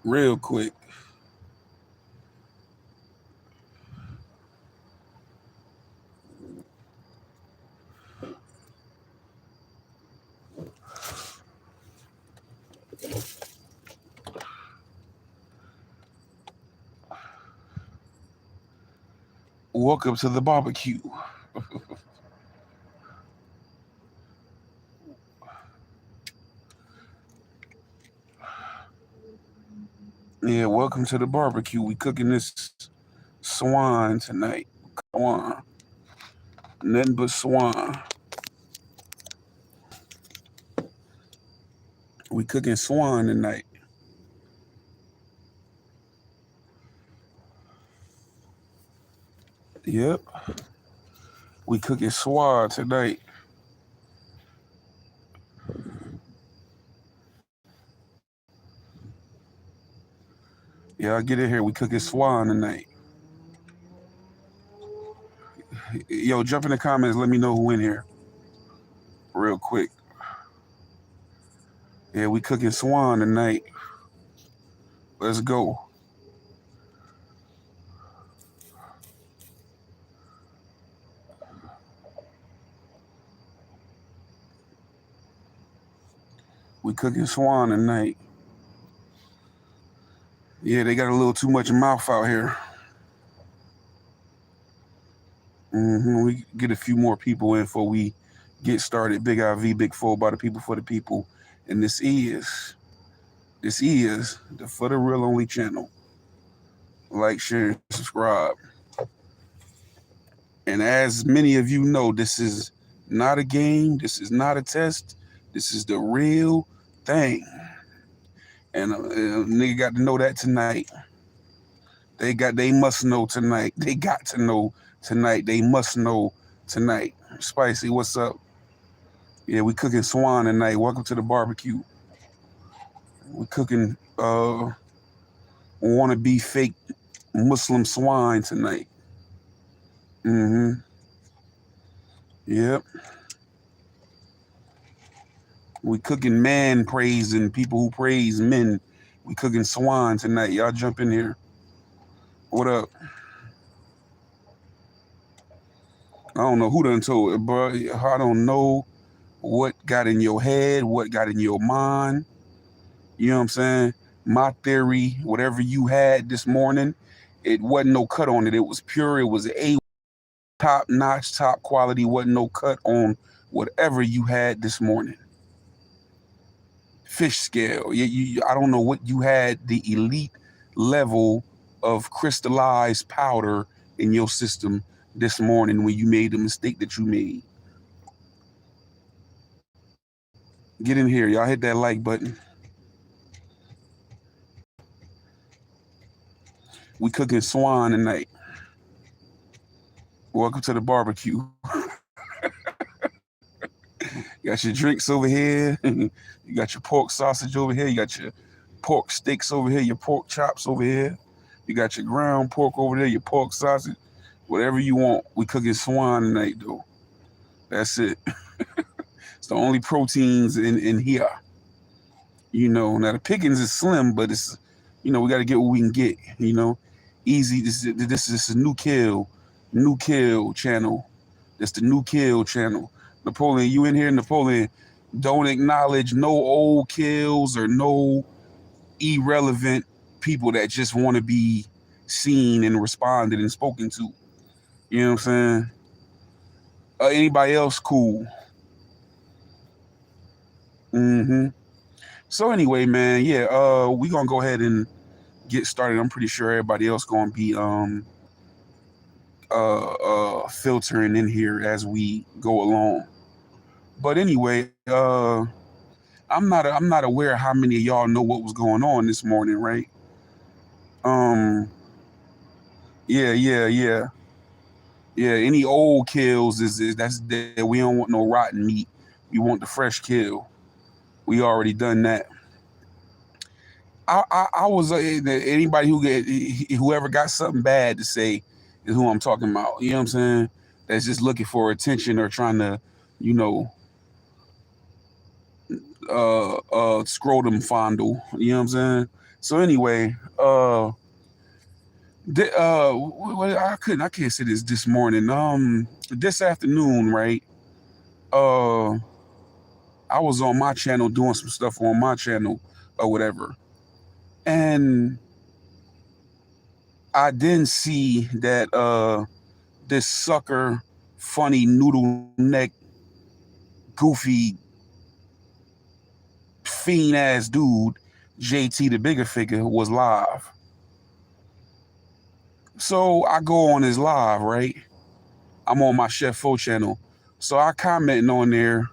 real quick. Welcome to the barbecue. Yeah, welcome to the barbecue. We cooking this swan tonight. Swan. Nothing but swan. We cooking swan tonight. Yep. We cooking swan tonight. Yeah, I get it here. We cooking swan tonight. Yo, jump in the comments. Let me know who in here real quick. Yeah, we cooking swan tonight. Let's go. We cooking swan tonight. Yeah, they got a little too much mouth out here. We get a few more people in before we get started. Big IV, Big Four, by the people for the people. And this is the For the Real Only channel. Like, share, and subscribe. And as many of you know, this is not a game. This is not a test. This is the real thing. And nigga got to know that tonight. They must know tonight. They got to know tonight. They must know tonight. Spicy, what's up? Yeah, we cooking swan tonight. Welcome to the barbecue. We cooking wannabe fake Muslim swine tonight. Yep. We cooking man praising people who praise men. We cooking swine tonight. Y'all jump in here. What up? I don't know who done told it, bro. I don't know what got in your head, what got in your mind. You know what I'm saying? My theory, whatever you had this morning, it wasn't no cut on it. It was pure. It was a top notch, top quality. Wasn't no cut on whatever you had this morning. Fish scale. I don't know what you had, the elite level of crystallized powder in your system this morning when you made the mistake that you made. Get in here. Y'all hit that like button. We cooking swan tonight. Welcome to the barbecue. You got your drinks over here. You got your pork sausage over here. You got your pork steaks over here. Your pork chops over here. You got your ground pork over there. Your pork sausage. Whatever you want. We cooking swan tonight, though. That's it. It's the only proteins in here. You know, now the pickings is slim, but it's, you know, we got to get what we can get. You know, easy. This is a new kill channel. That's the new kill channel. Napoleon, you in here? Napoleon, don't acknowledge no old kills or no irrelevant people that just want to be seen and responded and spoken to. You know what I'm saying? Anybody else cool? So anyway, man, yeah, we gonna go ahead and get started. I'm pretty sure everybody else gonna be filtering in here as we go along. But anyway, I'm not aware how many of y'all know what was going on this morning, right? Um, yeah. Yeah, any old kills is that's that we don't want no rotten meat. We want the fresh kill. We already done that. I was anybody whoever got something bad to say is who I'm talking about. You know what I'm saying? That's just looking for attention or trying to, you know, scrotum fondle. You know what I'm saying? So anyway, I can't say this morning. This afternoon, right? Uh, I was on my channel doing some stuff on my channel or whatever, and I didn't see that this sucker, funny noodle neck, goofy, fiend ass dude, JT the bigger figure, was live. So I go on his live, right? I'm on my Chef Fo channel. So I commenting on there,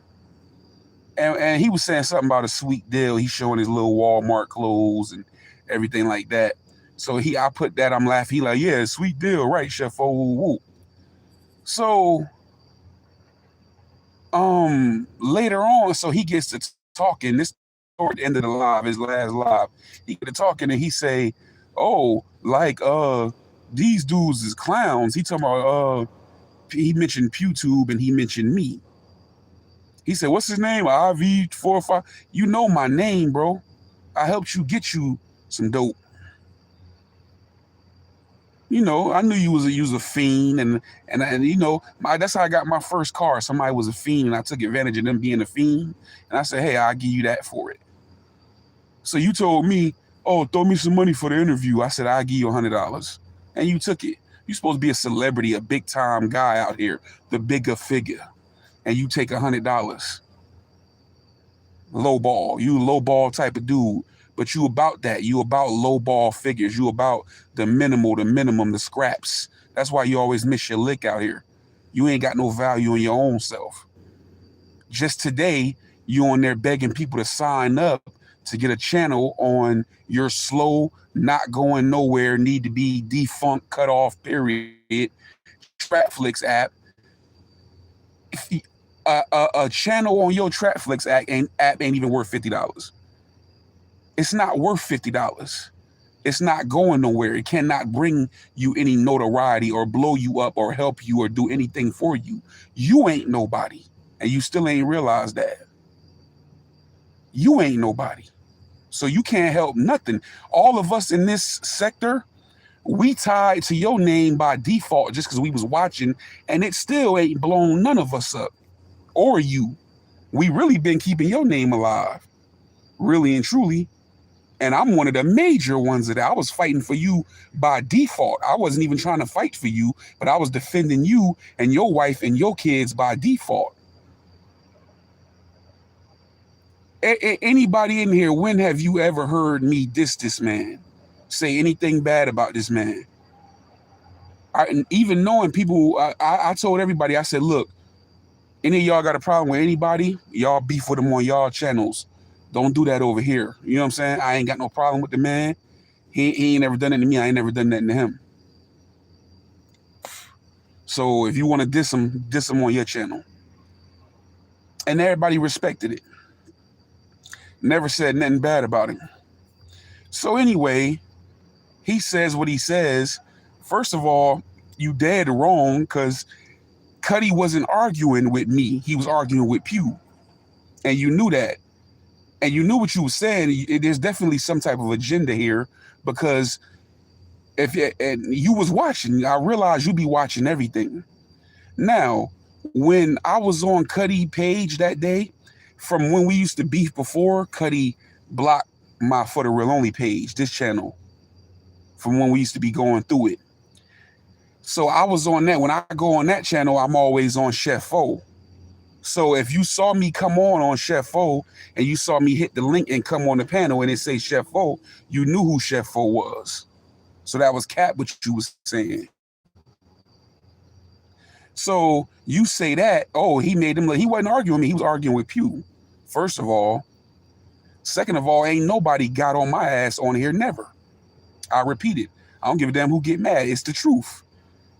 and he was saying something about a sweet deal. He's showing his little Walmart clothes and everything like that. So I put that, I'm laughing. He like, yeah, sweet deal, right, Chef Fo, woo, woo. So later on, so he gets to talking. This toward the end of the live, his last live, he get to talking and he say, oh, like these dudes is clowns. He talking about he mentioned PewTube and he mentioned me. He said, what's his name? IV45. You know my name, bro. I helped you get you some dope. You know, I knew you was a fiend, and you know, that's how I got my first car. Somebody was a fiend, and I took advantage of them being a fiend, and I said, hey, I'll give you that for it. So you told me, oh, throw me some money for the interview. I said, I'll give you $100, and you took it. You're supposed to be a celebrity, a big time guy out here, the bigger figure, and you take $100. Low ball, you low ball type of dude. But you about that. You about low ball figures. You about the minimum, the scraps. That's why you always miss your lick out here. You ain't got no value in your own self. Just today, you on there begging people to sign up to get a channel on your slow, not going nowhere, need to be defunct, cut off, period, Trapflix app. A channel on your Trapflix app ain't even worth $50. It's not worth $50. It's not going nowhere. It cannot bring you any notoriety or blow you up or help you or do anything for you. You ain't nobody, and you still ain't realized that. You ain't nobody. So you can't help nothing. All of us in this sector, we tied to your name by default just because we was watching, and it still ain't blown none of us up or you. We really been keeping your name alive, really and truly. And I'm one of the major ones that I was fighting for you by default. I wasn't even trying to fight for you, but I was defending you and your wife and your kids by default. Anybody in here, when have you ever heard me diss this man? Say anything bad about this man? Even knowing people, I told everybody, I said, look, any of y'all got a problem with anybody, y'all beef with them on y'all channels. Don't do that over here. You know what I'm saying? I ain't got no problem with the man. He ain't never done it to me. I ain't never done nothing to him. So if you want to diss him on your channel. And everybody respected it. Never said nothing bad about him. So anyway, he says what he says. First of all, you dead wrong, because Cuddy wasn't arguing with me. He was arguing with Pew. And you knew that. And you knew what you were saying. There's definitely some type of agenda here, because and you was watching. I realized you be watching everything. Now, when I was on Cuddy page that day, from when we used to beef before, Cuddy blocked my For the Real Only page, this channel, from when we used to be going through it. So I was on that. When I go on that channel, I'm always on Chef Fo. So if you saw me come on Chef Fo and you saw me hit the link and come on the panel and it say Chef Fo, you knew who Chef Fo was. So that was cap what you was saying. So you say that, oh, he made him, he wasn't arguing with me, he was arguing with Pew, first of all. Second of all, ain't nobody got on my ass on here, never. I repeat it. I don't give a damn who get mad. It's the truth.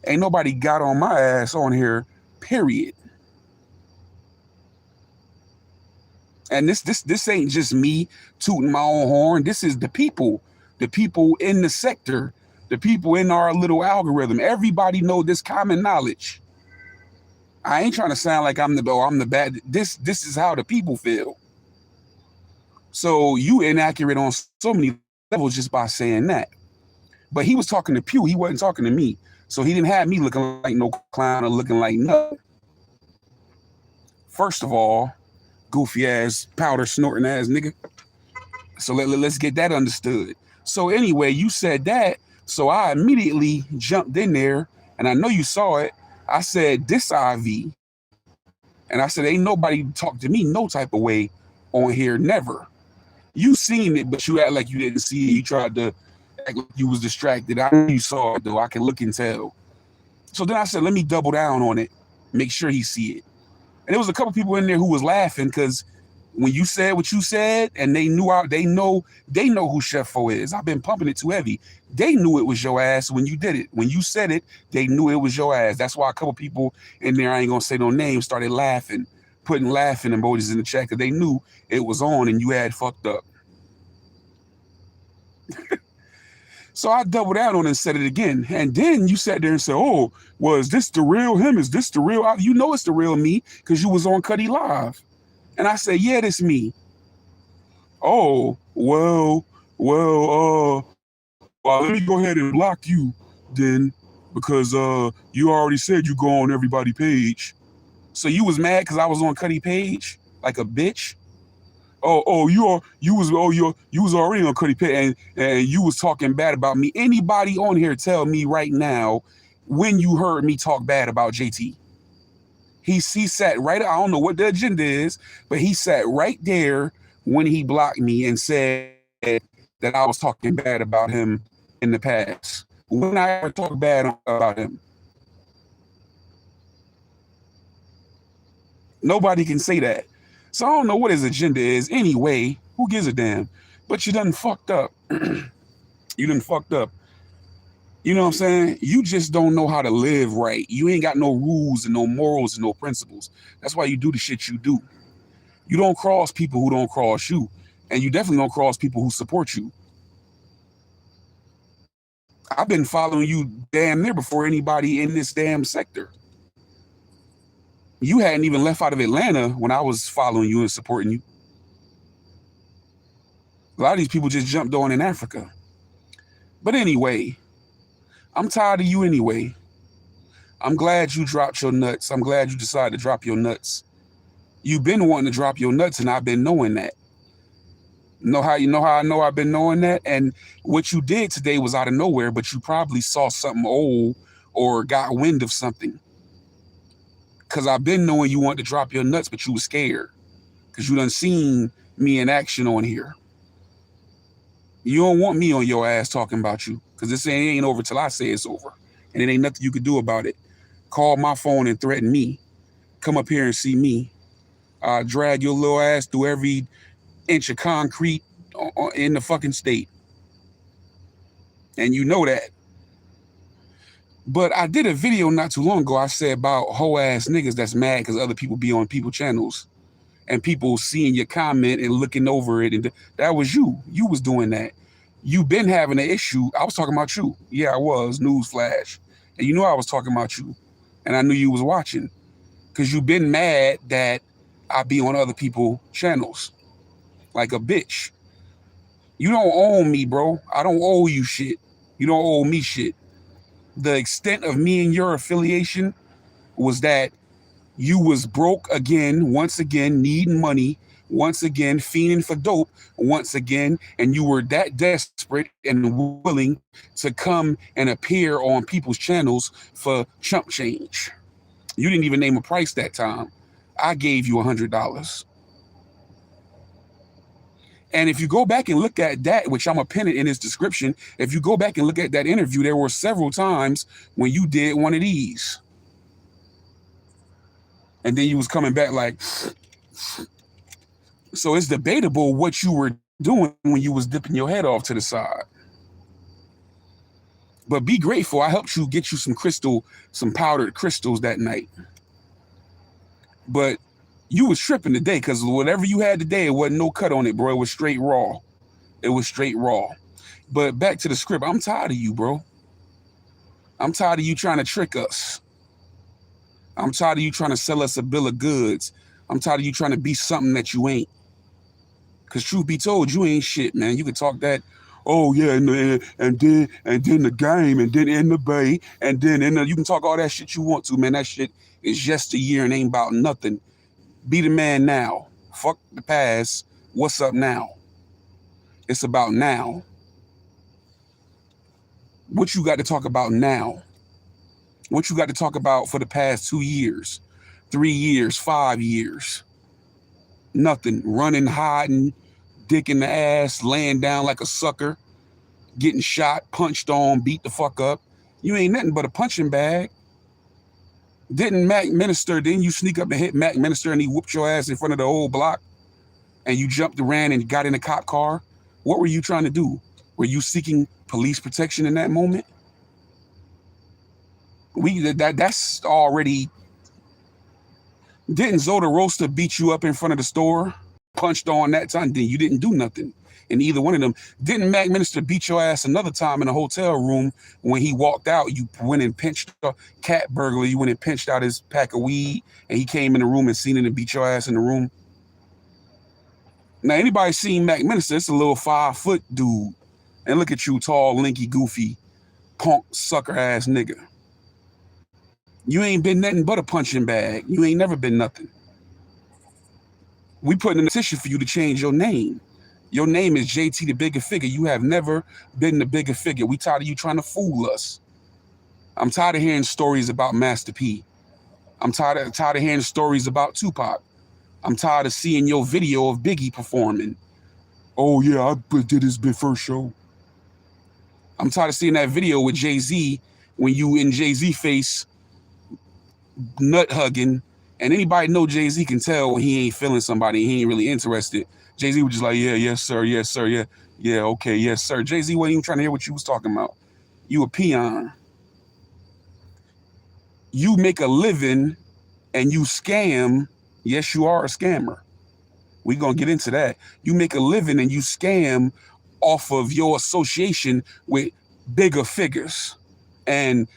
Ain't nobody got on my ass on here, period. And this ain't just me tooting my own horn. This is the people in the sector, the people in our little algorithm. Everybody know this common knowledge. I ain't trying to sound like I'm the bad. This is how the people feel. So you inaccurate on so many levels just by saying that. But he was talking to Pew. He wasn't talking to me. So he didn't have me looking like no clown or looking like nothing. First of all, goofy ass, powder snorting ass nigga. So let's get that understood. So anyway, you said that. So I immediately jumped in there, and I know you saw it. I said, this IV. And I said, ain't nobody talk to me no type of way on here, never. You seen it, but you act like you didn't see it. You tried to act like you was distracted. I know you saw it, though. I can look and tell. So then I said, let me double down on it, make sure he see it. And there was a couple people in there who was laughing because when you said what you said, and they know who Chef O is. I've been pumping it too heavy. They knew it was your ass when you did it. When you said it, they knew it was your ass. That's why a couple people in there, I ain't gonna say no names, started laughing, putting laughing emojis in the chat because they knew it was on and you had fucked up. So I doubled down on it and said it again. And then you sat there and said, oh, well, is this the real him? Is this the real? You know it's the real me because you was on Cuddy Live. And I said, yeah, this me. Oh, well, let me go ahead and block you then because you already said you go on everybody's page. So you was mad because I was on Cuddy page like a bitch? You was already on Cuddy page and you was talking bad about me. Anybody on here tell me right now when you heard me talk bad about JT? He sat right, I don't know what the agenda is, but he sat right there when he blocked me and said that I was talking bad about him in the past. When I ever talk bad about him? Nobody can say that. So I don't know what his agenda is. Anyway, who gives a damn? But you done fucked up. You done fucked up. You know what I'm saying? You just don't know how to live right. You ain't got no rules and no morals and no principles. That's why you do the shit you do. You don't cross people who don't cross you. And you definitely don't cross people who support you. I've been following you damn near before anybody in this damn sector. You hadn't even left out of Atlanta when I was following you and supporting you. A lot of these people just jumped on in Africa. But anyway, I'm tired of you anyway. I'm glad you dropped your nuts. I'm glad you decided to drop your nuts. You've been wanting to drop your nuts, and I've been knowing that. Know how I know I've been knowing that? And what you did today was out of nowhere, but you probably saw something old or got wind of something. Because I've been knowing you wanted to drop your nuts, but you were scared. Because you done seen me in action on here. You don't want me on your ass talking about you. Because this ain't over till I say it's over. And it ain't nothing you can do about it. Call my phone and threaten me. Come up here and see me. Drag your little ass through every inch of concrete in the fucking state. And you know that. But I did a video not too long ago. I said about hoe ass niggas that's mad because other people be on people channels and people seeing your comment and looking over it. And that was you. You was doing that. You been having an issue. I was talking about you. Yeah, I was. Newsflash. And you know I was talking about you. And I knew you was watching. Because you been mad that I be on other people's channels. Like a bitch. You don't own me, bro. I don't owe you shit. You don't owe me shit. The extent of me and your affiliation was that you was broke again, once again, needing money, once again, fiending for dope, once again, and you were that desperate and willing to come and appear on people's channels for chump change. You didn't even name a price that time. I gave you $100. And if you go back and look at that, which I'm going to pin it in his description, if you go back and look at that interview, there were several times when you did one of these. And then you was coming back like, so it's debatable what you were doing when you was dipping your head off to the side. But be grateful. I helped you get you some powdered crystals that night. But you was tripping today because whatever you had today, it wasn't no cut on it, bro. It was straight raw. It was straight raw. But back to the script. I'm tired of you, bro. I'm tired of you trying to trick us. I'm tired of you trying to sell us a bill of goods. I'm tired of you trying to be something that you ain't. Because truth be told, you ain't shit, man. You can talk that Oh yeah, and then the game, and then in the bay, and then you can talk all that shit you want to, man. That shit is just a year and ain't about nothing. Be the man now. Fuck the past. What's up now? It's about now. What you got to talk about now? What you got to talk about for the past 2 years, 3 years, 5 years? Nothing. Running, hiding, dick in the ass, laying down like a sucker, getting shot, punched on, beat the fuck up. You ain't nothing but a punching bag. Didn't Mac Minister, didn't you sneak up and hit Mac Minister and he whooped your ass in front of the whole block? And you jumped around and got in a cop car? What were you trying to do? Were you seeking police protection in that moment? That's already. Didn't Zoda Roaster beat you up in front of the store? Punched on that time? Then you didn't do nothing. And either one of them. Didn't Mac Minister beat your ass another time in a hotel room when he walked out? You went and pinched a cat burglar. You went and pinched out his pack of weed, and he came in the room and seen it and beat your ass in the room. Now, anybody seen Mac Minister? It's a little 5-foot dude. And look at you, tall, linky, goofy, punk, sucker ass nigga. You ain't been nothing but a punching bag. You ain't never been nothing. We putting in a petition for you to change your name. Your name is JT the Bigger Figure. You have never been the bigger figure. We tired of you trying to fool us. I'm tired of hearing stories about Master P. I'm tired of hearing stories about Tupac. I'm tired of seeing your video of Biggie performing. Oh yeah, I did his first show. I'm tired of seeing that video with Jay-Z when you in Jay-Z face nut hugging, and anybody know Jay-Z can tell when he ain't feeling somebody, he ain't really interested. Jay-Z was just like, yeah, yes sir, yeah, okay, yes sir. Jay-Z wasn't even trying to hear what you was talking about. You a peon. You make a living and you scam. Yes, you are a scammer. We're gonna get into that. You make a living and you scam off of your association with bigger figures and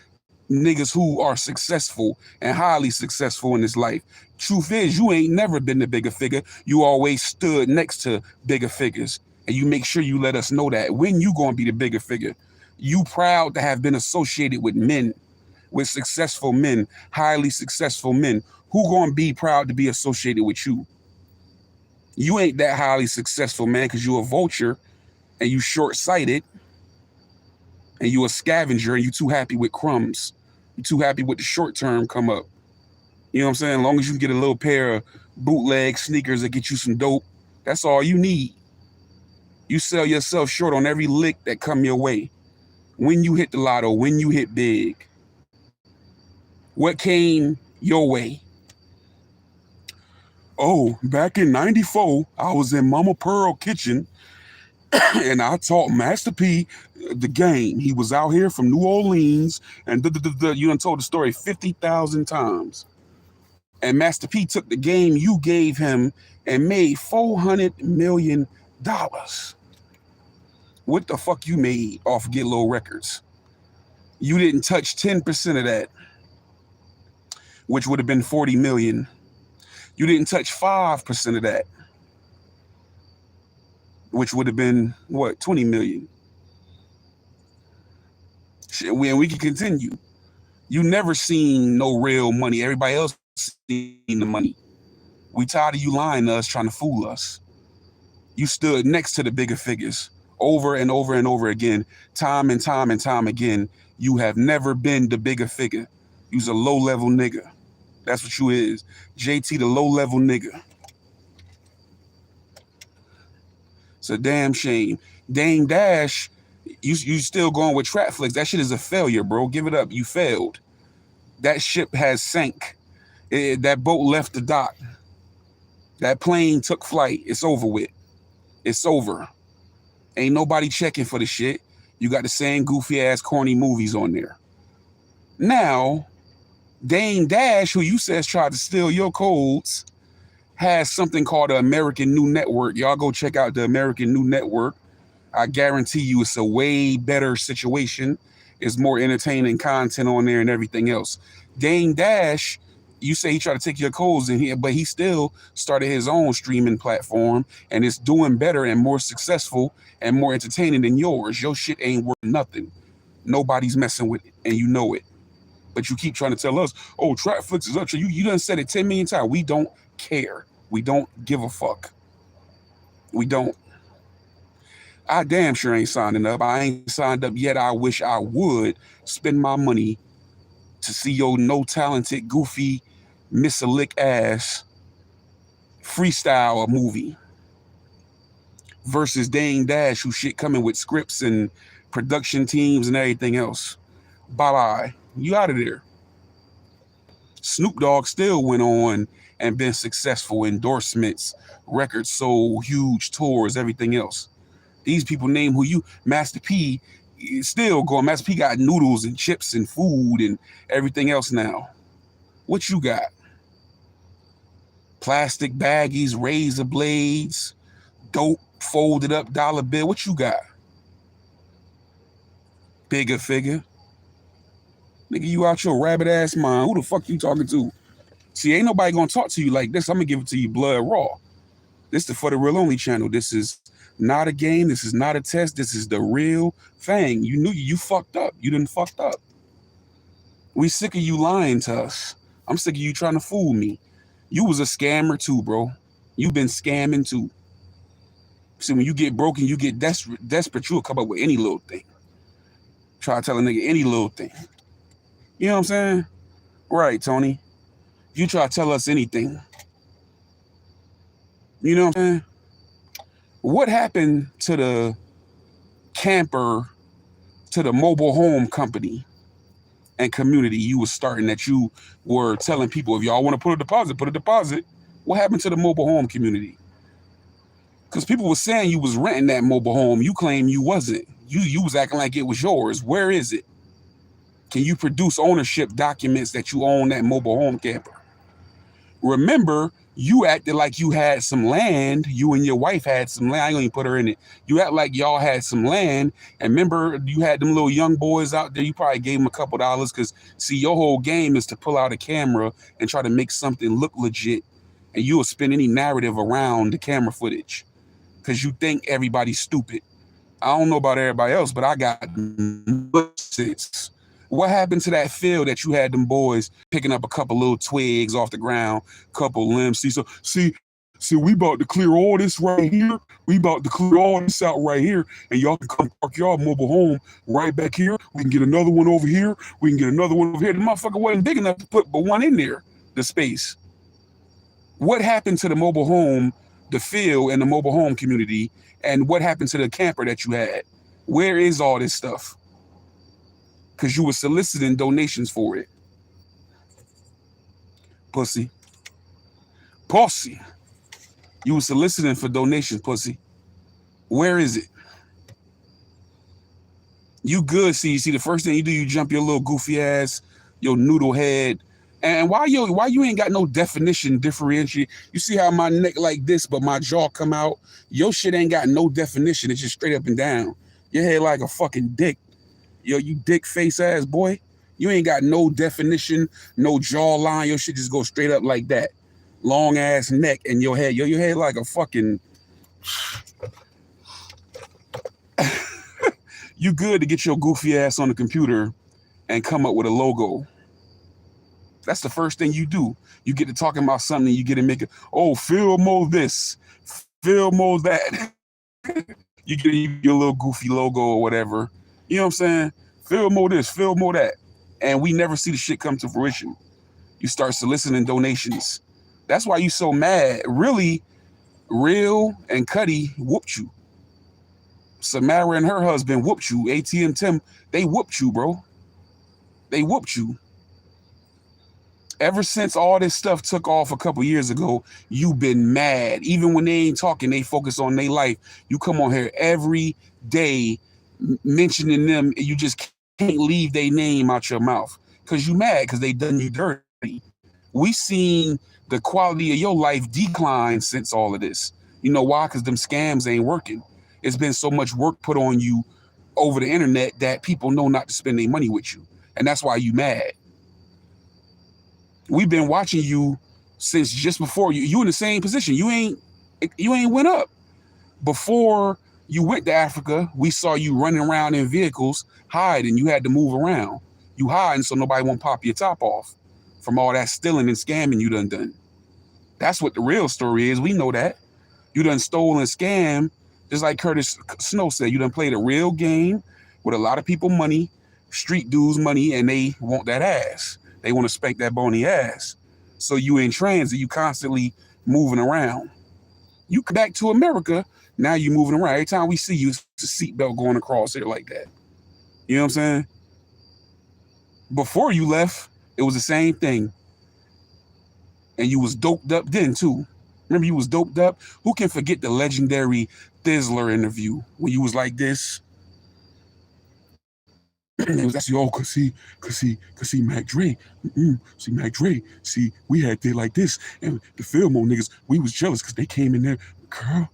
niggas who are successful and highly successful in this life. Truth is, you ain't never been the bigger figure. You always stood next to bigger figures. And you make sure you let us know that. When you gonna be the bigger figure? You proud to have been associated with men, with successful men, highly successful men. Who gonna be proud to be associated with you? You ain't that highly successful, man, because you a vulture and you short-sighted and you a scavenger and you too happy with crumbs. You too happy with the short term come up. You know what I'm saying? As long as you can get a little pair of bootleg sneakers that get you some dope, that's all you need. You sell yourself short on every lick that come your way. When you hit the lotto, when you hit big, what came your way? Oh, back in 94, I was in Mama Pearl kitchen and I taught Master P the game. He was out here from New Orleans and you done told the story 50,000 times. And Master P took the game you gave him and made $400 million. What the fuck you made off Get Low Records? You didn't touch 10% of that, which would have been 40 million. You didn't touch 5% of that, which would have been, what, 20 million. Shit, we can continue. You never seen no real money. Everybody else seen the money. We tired of you lying to us, trying to fool us. You stood next to the bigger figures over and over and over again, time and time and time again. You have never been the bigger figure. You's a low-level nigga. That's what you is. JT, the low-level nigga. It's a damn shame. Dame Dash, you still going with Trap Flicks. That shit is a failure, bro. Give it up. You failed. That ship has sank. That boat left the dock. That plane took flight. It's over with. It's over. Ain't nobody checking for the shit. You got the same goofy-ass corny movies on there. Now, Dame Dash, who you says tried to steal your codes, has something called the American New Network. Y'all go check out the American New Network. I guarantee you it's a way better situation. It's more entertaining content on there and everything else. Dame Dash You say he tried to take your codes in here, but he still started his own streaming platform, and it's doing better and more successful and more entertaining than yours. Your shit ain't worth nothing. Nobody's messing with it, and you know it. But you keep trying to tell us, oh, Trapflix is up. You done said it 10 million times. We don't care. We don't give a fuck. We don't. I damn sure ain't signing up. I ain't signed up yet. I wish I would spend my money to see your no talented, goofy, miss a lick ass freestyle a movie versus Dame Dash, who shit coming with scripts and production teams and everything else. Bye-bye. You out of there. Snoop Dogg still went on and been successful, endorsements, records sold, huge tours, everything else. These people name who you, Master P, still going. Master P got noodles and chips and food and everything else now. What you got? Plastic baggies, razor blades, dope, folded up dollar bill. What you got? Bigger figure. Nigga, you out your rabbit ass mind. Who the fuck you talking to? See, ain't nobody gonna talk to you like this. I'm gonna give it to you blood raw. This is the For the Real Only channel. This is not a game. This is not a test. This is the real thing. You knew you fucked up. You done fucked up. We sick of you lying to us. I'm sick of you trying to fool me. You was a scammer too, bro. You've been scamming too. See, when you get broken, you get desperate, you'll come up with any little thing. Try to tell a nigga any little thing. You know what I'm saying? Right, Tony. You try to tell us anything. You know what I'm saying? What happened to the camper, to the mobile home company and community you was starting that you were telling people, if y'all want to put a deposit, put a deposit. What happened to the mobile home community? Because people were saying you was renting that mobile home. You claim you wasn't. You was acting like it was yours. Where is it? Can you produce ownership documents that you own that mobile home camper? Remember, you acted like you had some land. You and your wife had some land. I ain't gonna even put her in it. You act like y'all had some land. And remember, you had them little young boys out there. You probably gave them a couple dollars because, see, your whole game is to pull out a camera and try to make something look legit. And you'll spin any narrative around the camera footage because you think everybody's stupid. I don't know about everybody else, but I got sense. What happened to that field that you had them boys picking up a couple little twigs off the ground, couple limbs? See, we about to clear all this right here. We about to clear all this out right here, and y'all can come park y'all mobile home right back here. We can get another one over here. We can get another one over here. The motherfucker wasn't big enough to put but one in there, the space. What happened to the mobile home, the field, and the mobile home community, and what happened to the camper that you had? Where is all this stuff? Because you were soliciting donations for it. Pussy. Pussy. You were soliciting for donations, pussy. Where is it? You good, see, the first thing you do, you jump your little goofy ass, your noodle head. And why you ain't got no definition, differentiate? You see how my neck like this, but my jaw come out? Your shit ain't got no definition. It's just straight up and down. Your head like a fucking dick. Yo, you dick face ass boy. You ain't got no definition, no jawline. Your shit just go straight up like that. Long ass neck and your head. Yo, your head like a fucking... You good to get your goofy ass on the computer and come up with a logo. That's the first thing you do. You get to talking about something, you get to make it, oh, Filmo this, Filmo that. You get your little goofy logo or whatever. You know what I'm saying? Filmo this, Filmo that. And we never see the shit come to fruition. You start soliciting donations. That's why you so mad. Really, Real and Cuddy whooped you. Samara and her husband whooped you. ATM Tim, they whooped you, bro. They whooped you. Ever since all this stuff took off a couple years ago, you've been mad. Even when they ain't talking, they focus on their life. You come on here every day mentioning them, and you just can't leave their name out your mouth because you mad because they done you dirty. We seen the quality of your life decline since all of this. You know why? Because them scams ain't working. It's been so much work put on you over the internet that people know not to spend their money with you. And that's why you mad. We've been watching you since just before you in the same position. You ain't went up. Before you went to Africa, we saw you running around in vehicles, hiding. You had to move around. You hiding so nobody won't pop your top off from all that stealing and scamming you done. That's what the real story is. We know that. You done stole and scammed, just like Curtis Snow said. You done played a real game with a lot of people money, street dudes money, and they want that ass. They want to spank that bony ass. So you in transit, you constantly moving around. You come back to America, now you moving around. Every time we see you, it's a seatbelt going across here like that. You know what I'm saying? Before you left, it was the same thing. And you was doped up then too. Remember you was doped up? Who can forget the legendary Thizzler interview when you was like this? It was actually, oh, cause see Mac Dre. See Mac Dre. See, we had did like this. And the Fillmore niggas, we was jealous because they came in there, girl.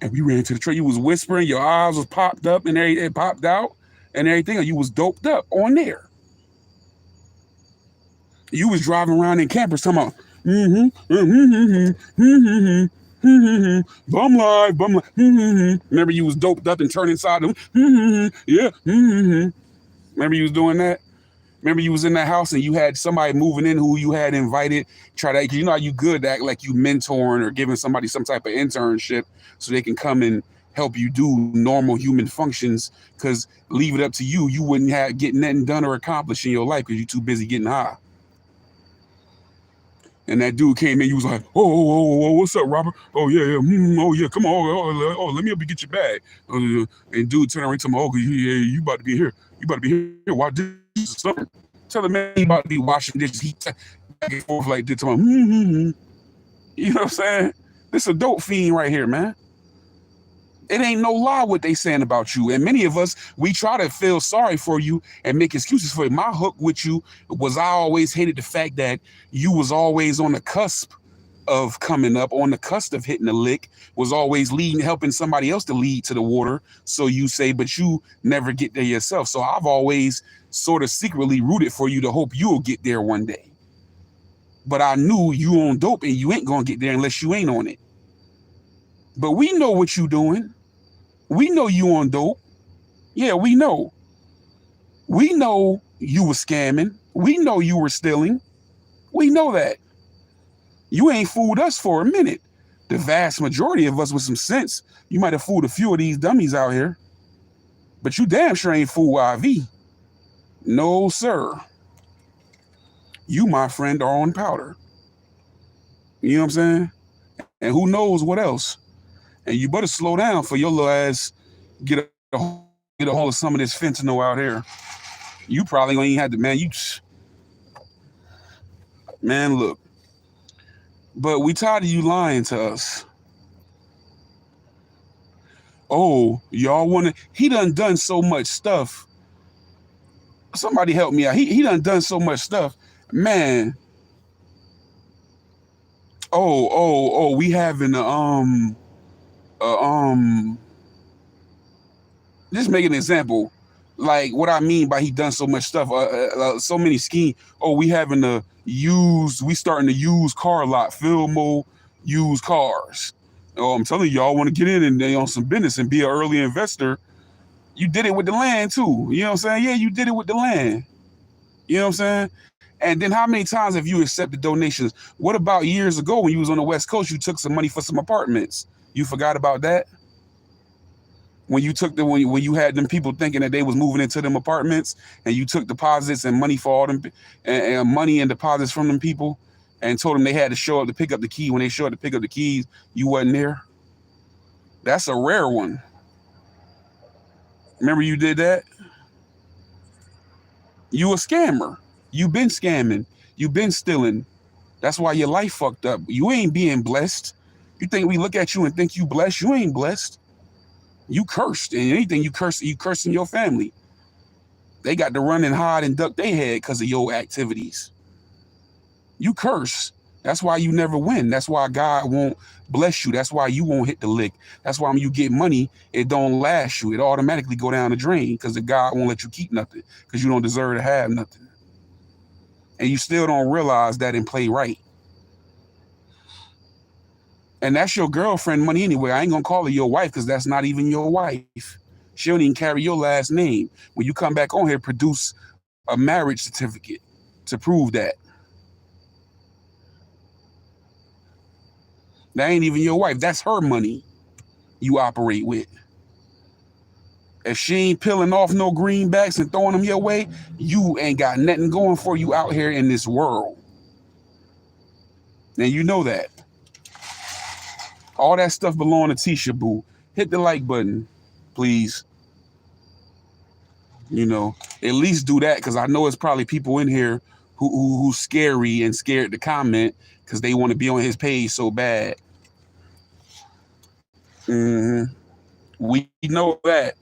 And we ran to the train. You was whispering, your eyes was popped up and it popped out and everything. And you was doped up on there. You was driving around in campers talking about, bum life. Remember you was doped up and turned inside them. Yeah. Remember you was doing that? Remember you was in that house and you had somebody moving in who you had invited, try to, you know how you good at like you mentoring or giving somebody some type of internship so they can come and help you do normal human functions, because leave it up to you, you wouldn't have get nothing done or accomplished in your life because you're too busy getting high. And that dude came in, he was like, oh, what's up, Robert? Oh, yeah, oh, yeah, come on, oh, let me help you get your bag. And dude turned around and told me, oh, yeah, you about to be here. You about to be here, watch dishes or something. Tell the man he about to be washing dishes. He back and forth like this. You know what I'm saying? This a dope fiend right here, man. It ain't no lie what they saying about you. And many of us, we try to feel sorry for you and make excuses for you. My hook with you was I always hated the fact that you was always on the cusp of coming up, on the cusp of hitting the lick, was always leading, helping somebody else to lead to the water. So you say, but you never get there yourself. So I've always sort of secretly rooted for you to hope you'll get there one day. But I knew you on dope and you ain't gonna get there unless you ain't on it. But we know what you doing. We know you on dope. Yeah, we know. We know you were scamming. We know you were stealing. We know that. You ain't fooled us for a minute. The vast majority of us with some sense, you might have fooled a few of these dummies out here. But you damn sure ain't fooled IV. No, sir. You, my friend, are on powder. You know what I'm saying? And who knows what else. And you better slow down for your little ass get a hold of some of this fentanyl out here. You probably gonna even have to, man, look. But we tired of you lying to us. Oh, y'all wanna, he done so much stuff. Somebody help me out. He done so much stuff. Man. Oh, we having just make an example, like what I mean by he done so much stuff, so many schemes. Oh, we having we starting to use car lot, Fillmore used cars. Oh, I'm telling y'all want to get in and they on some business and be an early investor. You did it with the land too. You know what I'm saying? Yeah, you did it with the land. You know what I'm saying? And then how many times have you accepted donations? What about years ago when you was on the West Coast, you took some money for some apartments? You forgot about that? When you took when you had them people thinking that they was moving into them apartments and you took deposits and money for all them and money and deposits from them people and told them they had to show up to pick up the key. When they showed up to pick up the keys, you wasn't there. That's a rare one. Remember you did that? You a scammer. You been scamming. You been stealing. That's why your life fucked up. You ain't being blessed. You think we look at you and think you blessed? You ain't blessed. You cursed. And anything you cursing your family. They got to run and hide and duck their head because of your activities. You curse. That's why you never win. That's why God won't bless you. That's why you won't hit the lick. That's why when you get money, it don't last you. It automatically go down the drain because the God won't let you keep nothing because you don't deserve to have nothing. And you still don't realize that and play right. And that's your girlfriend money anyway. I ain't gonna call her your wife because that's not even your wife. She don't even carry your last name. When you come back on here, produce a marriage certificate to prove that. That ain't even your wife. That's her money you operate with. If she ain't peeling off no greenbacks and throwing them your way, you ain't got nothing going for you out here in this world. And you know that. All that stuff belong to Tisha Boo. Hit the like button, please. You know, at least do that, because I know it's probably people in here who's scary and scared to comment because they want to be on his page so bad. We know that.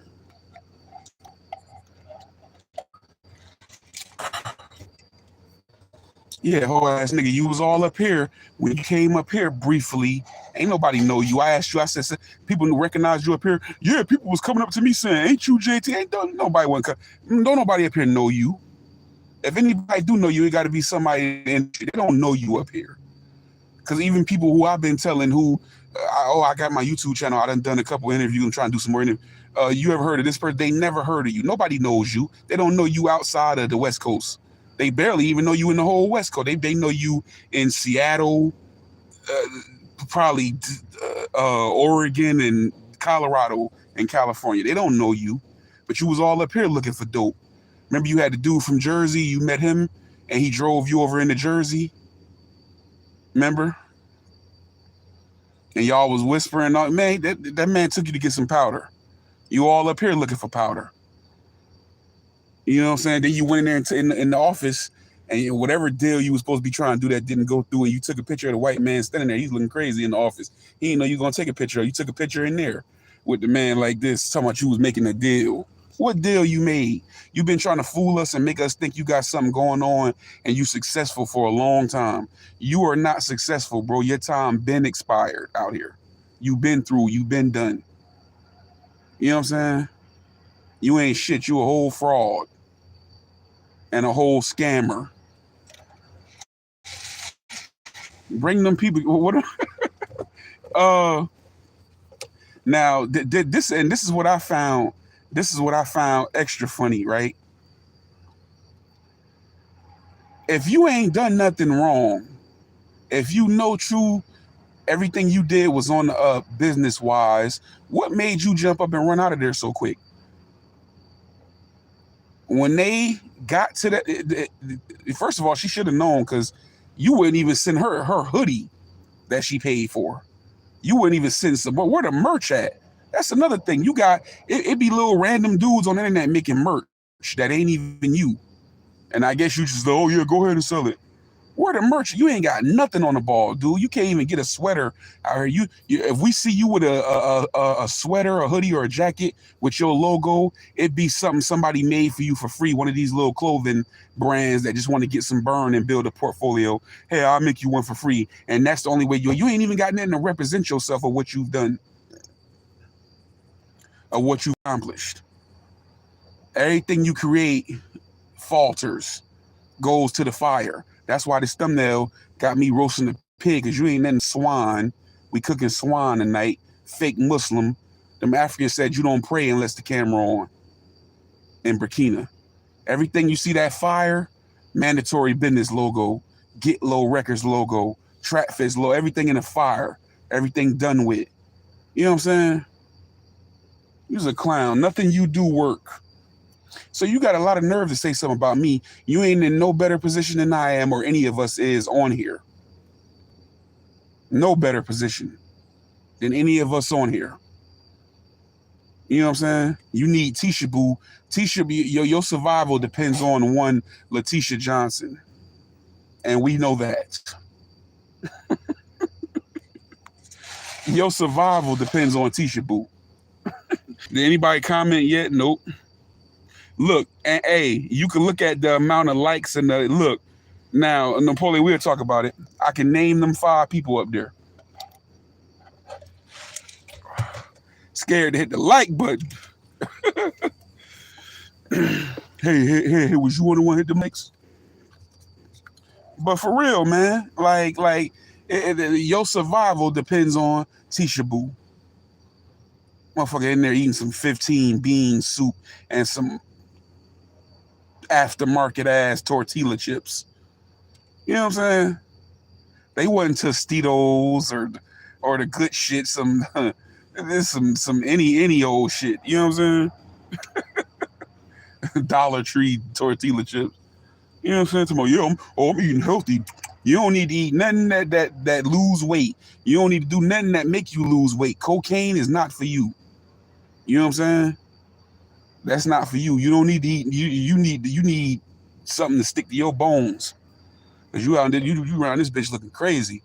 Yeah, whole ass nigga, you was all up here when you came up here briefly. Ain't nobody know you. I asked you, I said, people recognize you up here. Yeah, people was coming up to me saying, ain't you JT? Ain't nobody want to come. Don't nobody up here know you. If anybody do know you, it got to be somebody, and they don't know you up here. Because even people who I've been telling who, I got my YouTube channel, I done a couple interviews, I'm trying to do some more interviews. You ever heard of this person? They never heard of you. Nobody knows you. They don't know you outside of the West Coast. They barely even know you in the whole West Coast. They know you in Seattle, probably Oregon and Colorado and California. They don't know you, but you was all up here looking for dope. Remember you had the dude from Jersey, you met him and he drove you over into Jersey? Remember? And y'all was whispering, man, that man took you to get some powder. You all up here looking for powder. You know what I'm saying? Then you went in there in the office, and whatever deal you was supposed to be trying to do that didn't go through, and you took a picture of the white man standing there. He's looking crazy in the office. He didn't know you were going to take a picture. You took a picture in there with the man like this, talking about you was making a deal. What deal you made? You've been trying to fool us and make us think you got something going on and you successful for a long time. You are not successful, bro. Your time been expired out here. You've been through. You've been done. You know what I'm saying? You ain't shit. You a whole fraud and a whole scammer. Bring them people. What? Now this is what I found. This is what I found extra funny, right? If you ain't done nothing wrong, if you know true, everything you did was on the up business wise, what made you jump up and run out of there so quick? When they got to that, first of all, she should have known, because you wouldn't even send her hoodie that she paid for. You wouldn't even send some. But where the merch at? That's another thing. You got it be little random dudes on the internet making merch that ain't even you. And I guess you just, oh yeah, go ahead and sell it. Where the merch? You ain't got nothing on the ball, dude. You can't even get a sweater. You if we see you with a sweater, a hoodie, or a jacket with your logo, it'd be something somebody made for you for free. One of these little clothing brands that just want to get some burn and build a portfolio. Hey, I'll make you one for free. And that's the only way you ain't even got nothing to represent yourself or what you've done or what you've accomplished. Everything you create falters, goes to the fire. That's why this thumbnail got me roasting the pig, because you ain't nothing swine. We cooking swine tonight. Fake Muslim. Them Africans said you don't pray unless the camera on. In Burkina. Everything you see that fire, mandatory business logo, Get Low Records logo, Trap Fist logo, everything in the fire. Everything done with. You know what I'm saying? You's a clown. Nothing you do work. So you got a lot of nerve to say something about me. You ain't in no better position than I am or any of us is on here. No better position than any of us on here. You know what I'm saying? You need Tisha Boo. Your survival depends on one Letitia Johnson. And we know that. Your survival depends on Tisha Boo. Did anybody comment yet? Nope. Look, and hey, you can look at the amount of likes and the look. Now, Napoleon, we'll talk about it. I can name them 5 people up there. Scared to hit the like button. Hey, was you on the one hit the likes? But for real, man, your survival depends on Tisha Boo. Motherfucker in there eating some 15 bean soup and some aftermarket ass tortilla chips. You know what I'm saying? They wasn't Tostitos or the good shit. Some any old shit. You know what I'm saying? Dollar Tree tortilla chips. You know what I'm saying? Tomorrow, I'm eating healthy. You don't need to eat nothing that lose weight. You don't need to do nothing that make you lose weight. Cocaine is not for you. You know what I'm saying? That's not for you. You don't need to eat. You need something to stick to your bones. Cause you out there, you around this bitch looking crazy.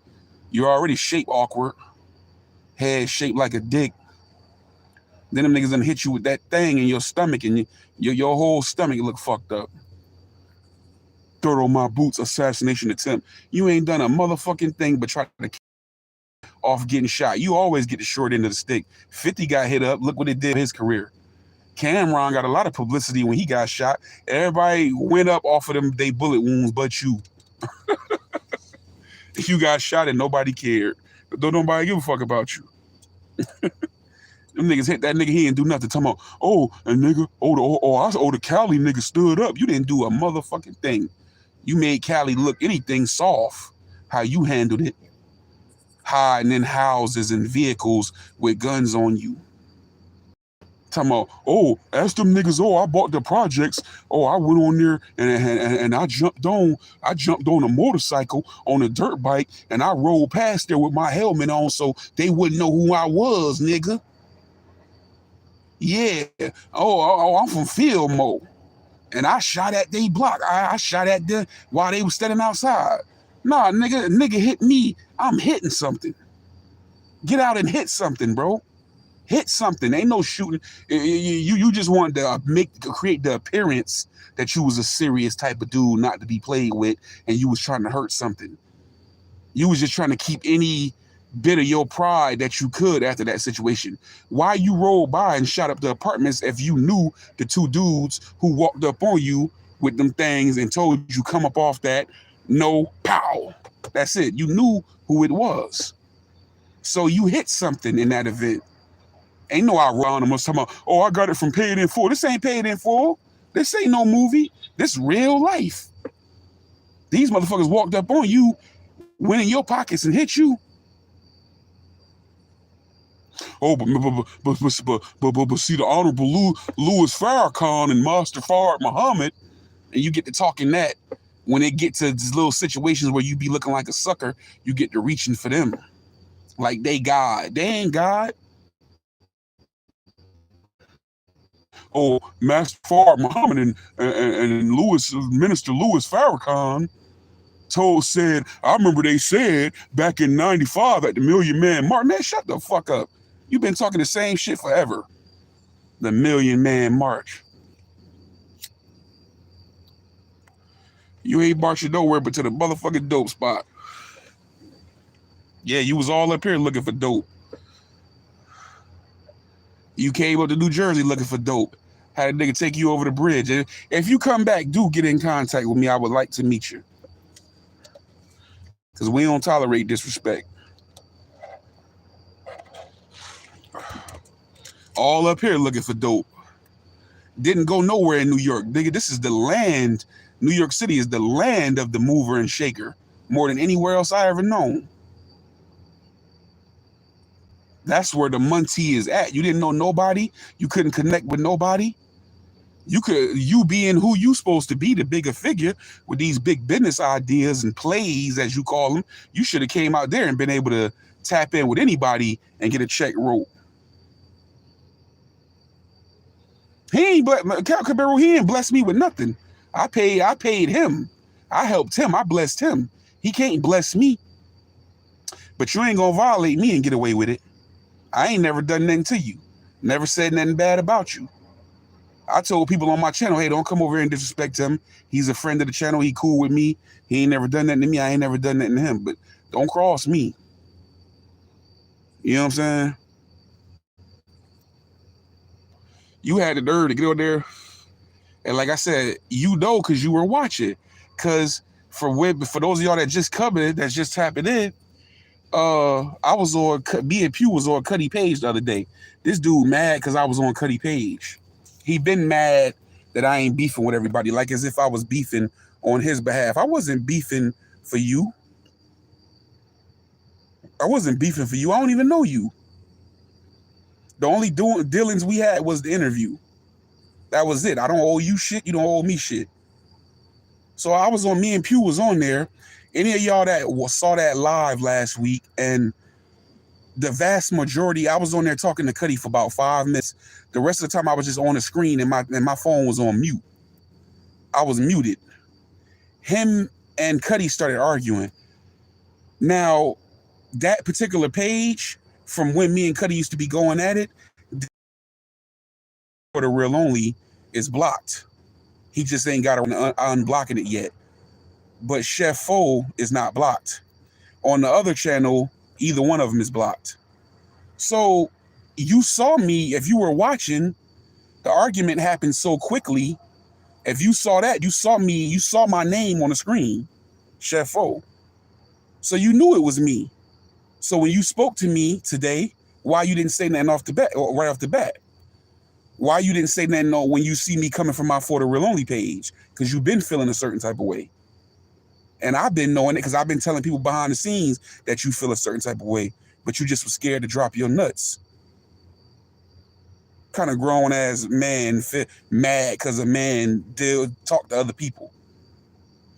You're already shaped awkward. Head shaped like a dick. Then them niggas gonna hit you with that thing in your stomach, and your whole stomach look fucked up. Dirt on my boots, assassination attempt. You ain't done a motherfucking thing but try to off getting shot. You always get the short end of the stick. 50 got hit up. Look what it did for his career. Cameron got a lot of publicity when he got shot. Everybody went up off of them they bullet wounds, but you. You got shot and nobody cared. Don't nobody give a fuck about you. Them niggas hit that nigga, he didn't do nothing. Talking about, the Cali nigga stood up. You didn't do a motherfucking thing. You made Cali look anything soft. How you handled it. Hiding in houses and vehicles with guns on you. Talking about, ask them niggas, I bought the projects. I went on there and I jumped on a motorcycle on a dirt bike and I rolled past there with my helmet on so they wouldn't know who I was, nigga. Yeah. I'm from Fillmore. And I shot at they block. I shot at them while they was standing outside. Nah, nigga hit me. I'm hitting something. Get out and hit something, bro. Hit something. Ain't no shooting. You just wanted to create the appearance that you was a serious type of dude not to be played with, and you was trying to hurt something. You was just trying to keep any bit of your pride that you could after that situation. Why you rolled by and shot up the apartments if you knew the two dudes who walked up on you with them things and told you come up off that? No, pow. That's it. You knew who it was. So you hit something in that event. Ain't no ironic talking about, I got it from Paid in Full. This ain't Paid in Full. This ain't no movie. This real life. These motherfuckers walked up on you, went in your pockets and hit you. But see the Honorable Louis Farrakhan and Master Fard Muhammad, and you get to talking that. When it get to these little situations where you be looking like a sucker, you get to reaching for them. Like they God. They ain't God. Master Fard Muhammad and Minister Louis Farrakhan said, I remember they said back in 95 at the Million Man March. Man, shut the fuck up. You've been talking the same shit forever. The Million Man March. You ain't marching nowhere but to the motherfucking dope spot. Yeah, you was all up here looking for dope. You came up to New Jersey looking for dope. Had a nigga take you over the bridge. If you come back, do get in contact with me. I would like to meet you. Because we don't tolerate disrespect. All up here looking for dope. Didn't go nowhere in New York. Nigga, this is the land. New York City is the land of the mover and shaker. More than anywhere else I ever known. That's where the Muncie is at. You didn't know nobody. You couldn't connect with nobody. You being who you supposed to be, the bigger figure with these big business ideas and plays, as you call them, you should have came out there and been able to tap in with anybody and get a check wrote. Cal Cabrero, he ain't blessed me with nothing. I paid him. I helped him. I blessed him. He can't bless me. But you ain't gonna violate me and get away with it. I ain't never done nothing to you. Never said nothing bad about you. I told people on my channel, hey, don't come over here and disrespect him. He's a friend of the channel. He cool with me. He ain't never done nothing to me. I ain't never done nothing to him. But don't cross me. You know what I'm saying? You had the nerve to get over there. And like I said, you know because you were watching. Because for those of y'all that just coming, that's just tapping in, I was on, me and Pew was on Cuddy page the other day. This dude mad because I was on Cuddy page. He been mad that I ain't beefing with everybody, like as if I was beefing on his behalf. I wasn't beefing for you. I wasn't beefing for you. I don't even know you. The only dealings we had was the interview. That was it. I don't owe you shit. You don't owe me shit. So I was on, me and Pew was on there. Any of y'all that saw that live last week, and the vast majority, I was on there talking to Cuddy for about 5 minutes. The rest of the time I was just on the screen and my phone was on mute. I was muted. Him and Cuddy started arguing. Now, that particular page, from when me and Cuddy used to be going at it, for the real only, is blocked. He just ain't got unblocking it yet. But Chef Fo is not blocked. On the other channel, either one of them is blocked. So you saw me, if you were watching, the argument happened so quickly. If you saw that, you saw me, you saw my name on the screen, Chef Fo. So you knew it was me. So when you spoke to me today, why you didn't say nothing off the bat, or right off the bat? Why you didn't say nothing when you see me coming from my For the Real Only page? Because you've been feeling a certain type of way. And I've been knowing it because I've been telling people behind the scenes that you feel a certain type of way, but you just were scared to drop your nuts. Kind of grown as man, mad because a man talk to other people.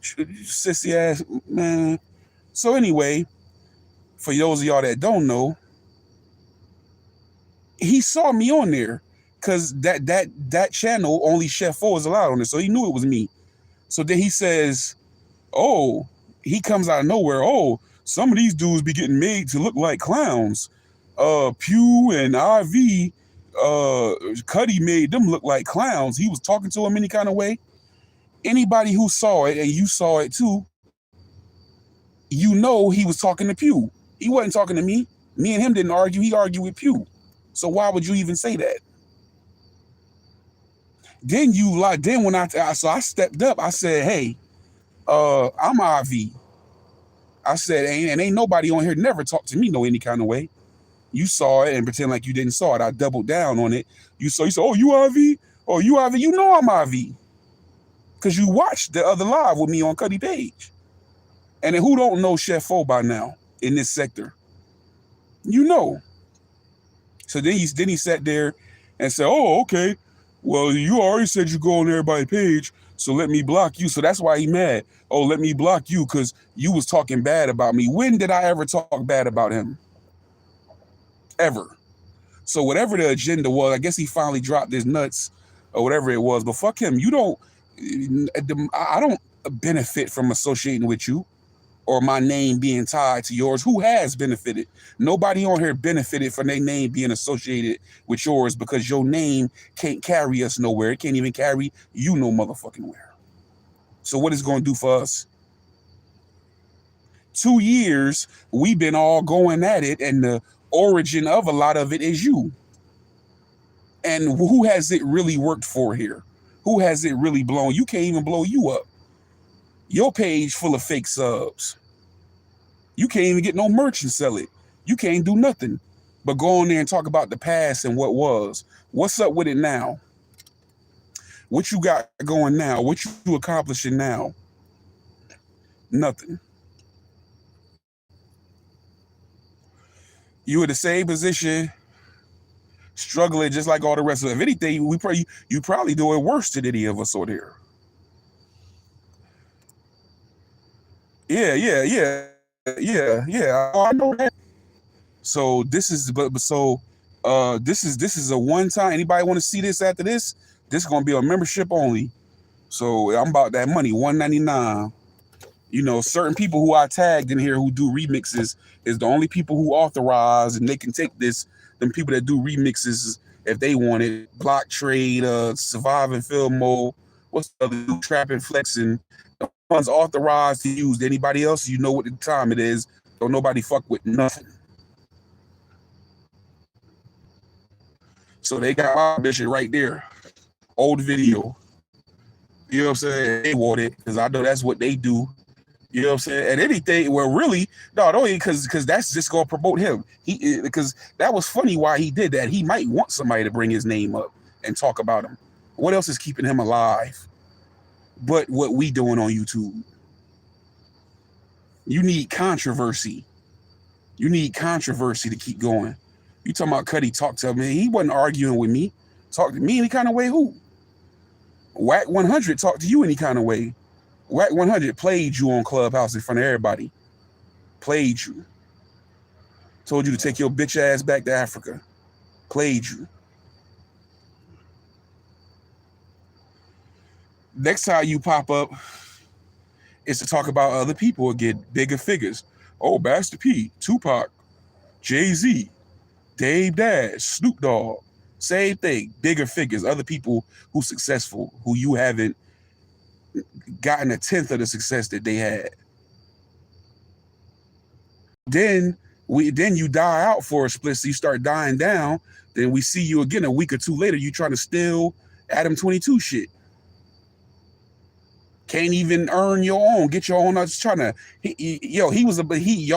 Sissy ass, man. So anyway, for those of y'all that don't know, he saw me on there because that channel, only Chef Fo is allowed on it. So he knew it was me. So then he says, oh, he comes out of nowhere. Oh, some of these dudes be getting made to look like clowns. Pew and IV, Cuddy made them look like clowns. He was talking to him any kind of way. Anybody who saw it, and you saw it too, you know he was talking to Pew. He wasn't talking to me. Me and him didn't argue. He argued with Pew. So why would you even say that? Then you like. Then when I stepped up, I said, "Hey, I'm IV." I said, ain't nobody on here never talked to me no any kind of way. You saw it and pretend like you didn't saw it. I doubled down on it. You said, oh, you IV? Oh, you IV? You know I'm IV. Because you watched the other live with me on Cuddy page. And then who don't know Chef Fo by now in this sector? You know. So then he sat there and said, oh, okay. Well, you already said you go on everybody's page, so let me block you. So that's why he mad. Oh, let me block you because you was talking bad about me. When did I ever talk bad about him? Ever. So whatever the agenda was, I guess he finally dropped his nuts or whatever it was. But fuck him. I don't benefit from associating with you or my name being tied to yours. Who has benefited? Nobody on here benefited from their name being associated with yours because your name can't carry us nowhere. It can't even carry you no motherfucking where. So what is it going to do for us? 2 years, we've been all going at it, and the origin of a lot of it is you. And who has it really worked for here? Who has it really blown? You can't even blow you up. Your page full of fake subs. You can't even get no merch and sell it. You can't do nothing but go on there and talk about the past and what was. What's up with it now? What you got going now? What you accomplishing now? Nothing. You in the same position, struggling just like all the rest of them. If anything, you probably doing worse than any of us on here. Yeah. I know that. So this is this is a one time. Anybody want to see this after this? This is gonna be a membership only. So I'm about that money, $1.99. You know, certain people who I tagged in here who do remixes is the only people who authorize, and they can take this. Them people that do remixes, if they want it, Block Trade, Survive and Film Mode, what's the other, Trap and Flexing, the ones authorized to use. Anybody else, you know what the time it is. Don't nobody fuck with nothing. So they got my bitch right there. Old video. You know what I'm saying? They want it because I know that's what they do. You know what I'm saying? And anything, well, really, no, don't because that's just gonna promote him. He because that was funny why he did that. He might want somebody to bring his name up and talk about him. What else is keeping him alive? But what we doing on YouTube? You need controversy. You need controversy to keep going. You talking about Cuddy talk to me? He wasn't arguing with me. Talk to me any kind of way? Who? Whack 100 talk to you any kind of way? Whack 100 played you on Clubhouse in front of everybody. Played you. Told you to take your bitch ass back to Africa. Played you. Next time you pop up is to talk about other people and get bigger figures. Oh, Master P, Tupac, Jay-Z, Dave Dash, Snoop Dogg. Same thing, bigger figures, other people who successful, who you haven't gotten a tenth of the success that they had. Then you die out for a split, so you start dying down. Then we see you again a week or two later. You trying to steal Adam 22 shit. Can't even earn your own, get your own. I was trying to,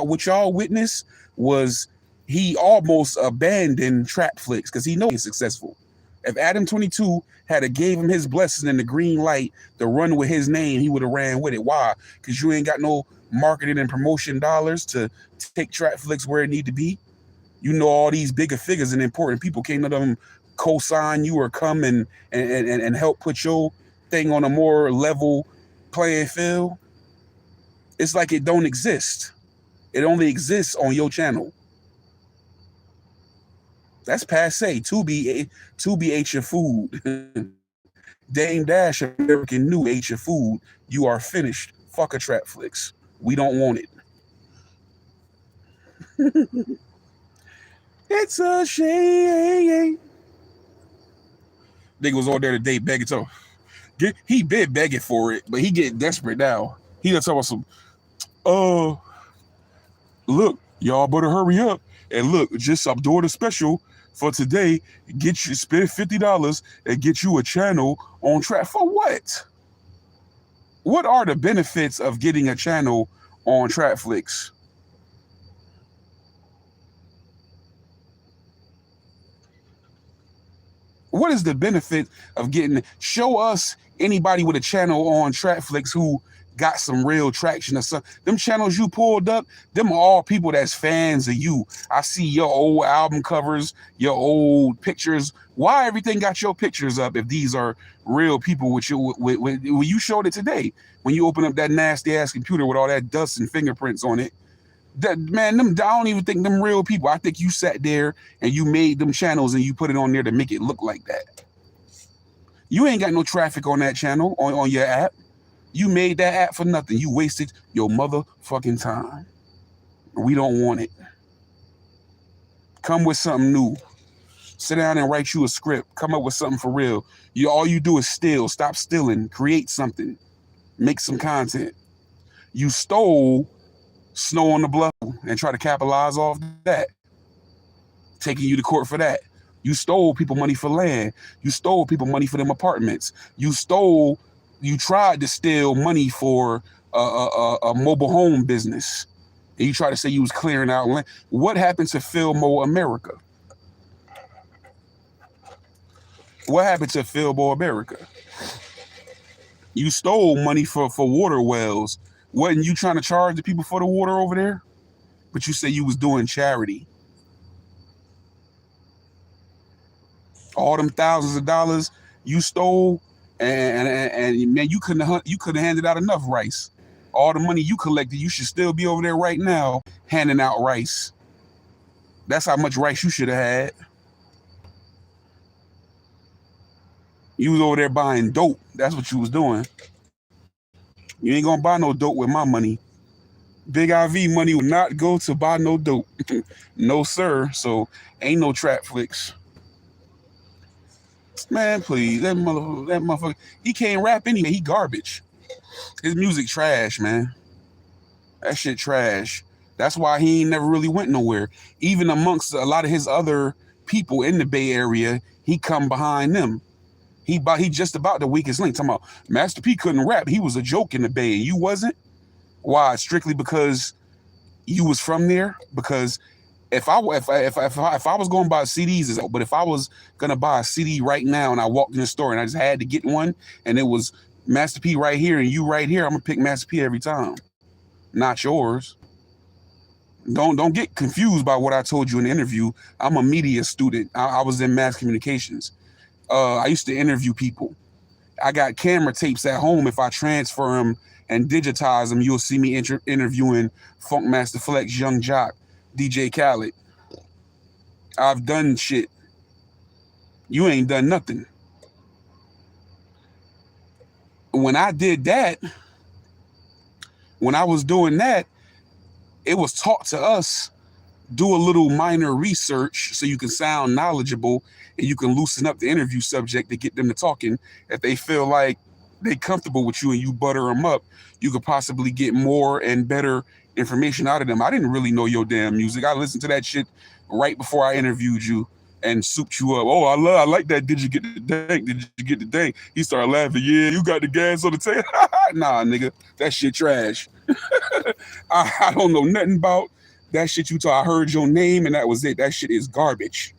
what y'all witnessed was he almost abandoned trap flicks because he knows he's successful. If Adam 22 had gave him his blessing and the green light to run with his name, he would have ran with it. Why? Because you ain't got no marketing and promotion dollars to take trap flicks where it need to be. You know, all these bigger figures and important people can't let them co-sign you or come and help put your thing on a more level playing field. It's like it don't exist. It only exists on your channel. That's passe. Tubi ate your food. Dame Dash American New ate your food. You are finished. Fuck a trap flicks. We don't want it. It's a shame. Nigga was on there today begging to. He been begging for it, but he getting desperate now. He done talking about some, look, y'all better hurry up. And look, I'm doing a special for today. Spend $50 and get you a channel on track. For what? What are the benefits of getting a channel on Trapflix? What is the benefit of show us anybody with a channel on Trapflix who got some real traction or something. Them channels you pulled up, them are all people that's fans of you. I see your old album covers, your old pictures. Why everything got your pictures up if these are real people with you? When you showed it today, when you open up that nasty ass computer with all that dust and fingerprints on it, I don't even think them real people. I think you sat there and you made them channels and you put it on there to make it look like that. You ain't got no traffic on that channel, on your app. You made that app for nothing. You wasted your motherfucking time. We don't want it. Come with something new. Sit down and write you a script. Come up with something for real. All you do is steal. Stop stealing. Create something. Make some content. You stole Snow on the Bluff and try to capitalize off that. Taking you to court for that. You stole people money for land. You stole people money for them apartments. You tried to steal money for a mobile home business. And you tried to say you was clearing out land. What happened to Filmo America? What happened to Filmo America? You stole money for water wells. Wasn't you trying to charge the people for the water over there? But you say you was doing charity. All them thousands of dollars you stole, and man, you couldn't have handed out enough rice. All the money you collected, you should still be over there right now handing out rice. That's how much rice you should have had. You was over there buying dope. That's what you was doing. You ain't gonna buy no dope with my money. Big IV money will not go to buy no dope. No, sir. So ain't no Trapflix. Man, please. That motherfucker. He can't rap anyway. He garbage. His music trash, man. That shit trash. That's why he ain't never really went nowhere. Even amongst a lot of his other people in the Bay Area, he come behind them. He just about the weakest link. Talking about Master P couldn't rap. He was a joke in the Bay, and you wasn't. Why? Strictly because you was from there? Because if I was going to buy CDs, but if I was gonna buy a CD right now and I walked in the store and I just had to get one and it was Master P right here and you right here, I'm gonna pick Master P every time, not yours. Don't get confused by what I told you in the interview. I'm a media student. I was in mass communications. I used to interview people. I got camera tapes at home. If I transfer them and digitize them, you'll see me interviewing Funk Master Flex, Young Jock, DJ Khaled. I've done shit. You ain't done nothing. When I did that, when I was doing that, it was taught to us, do a little minor research so you can sound knowledgeable and you can loosen up the interview subject to get them to talking. If they feel like they comfortable with you and you butter them up, you could possibly get more and better information out of them. I didn't really know your damn music. I listened to that shit right before I interviewed you and souped you up. Oh, I like that. Did you get the dank? Did you get the dank? He started laughing. Yeah, you got the gas on the tank. Nah, nigga, that shit trash. I don't know nothing about that shit you talk. I heard your name and that was it. That shit is garbage.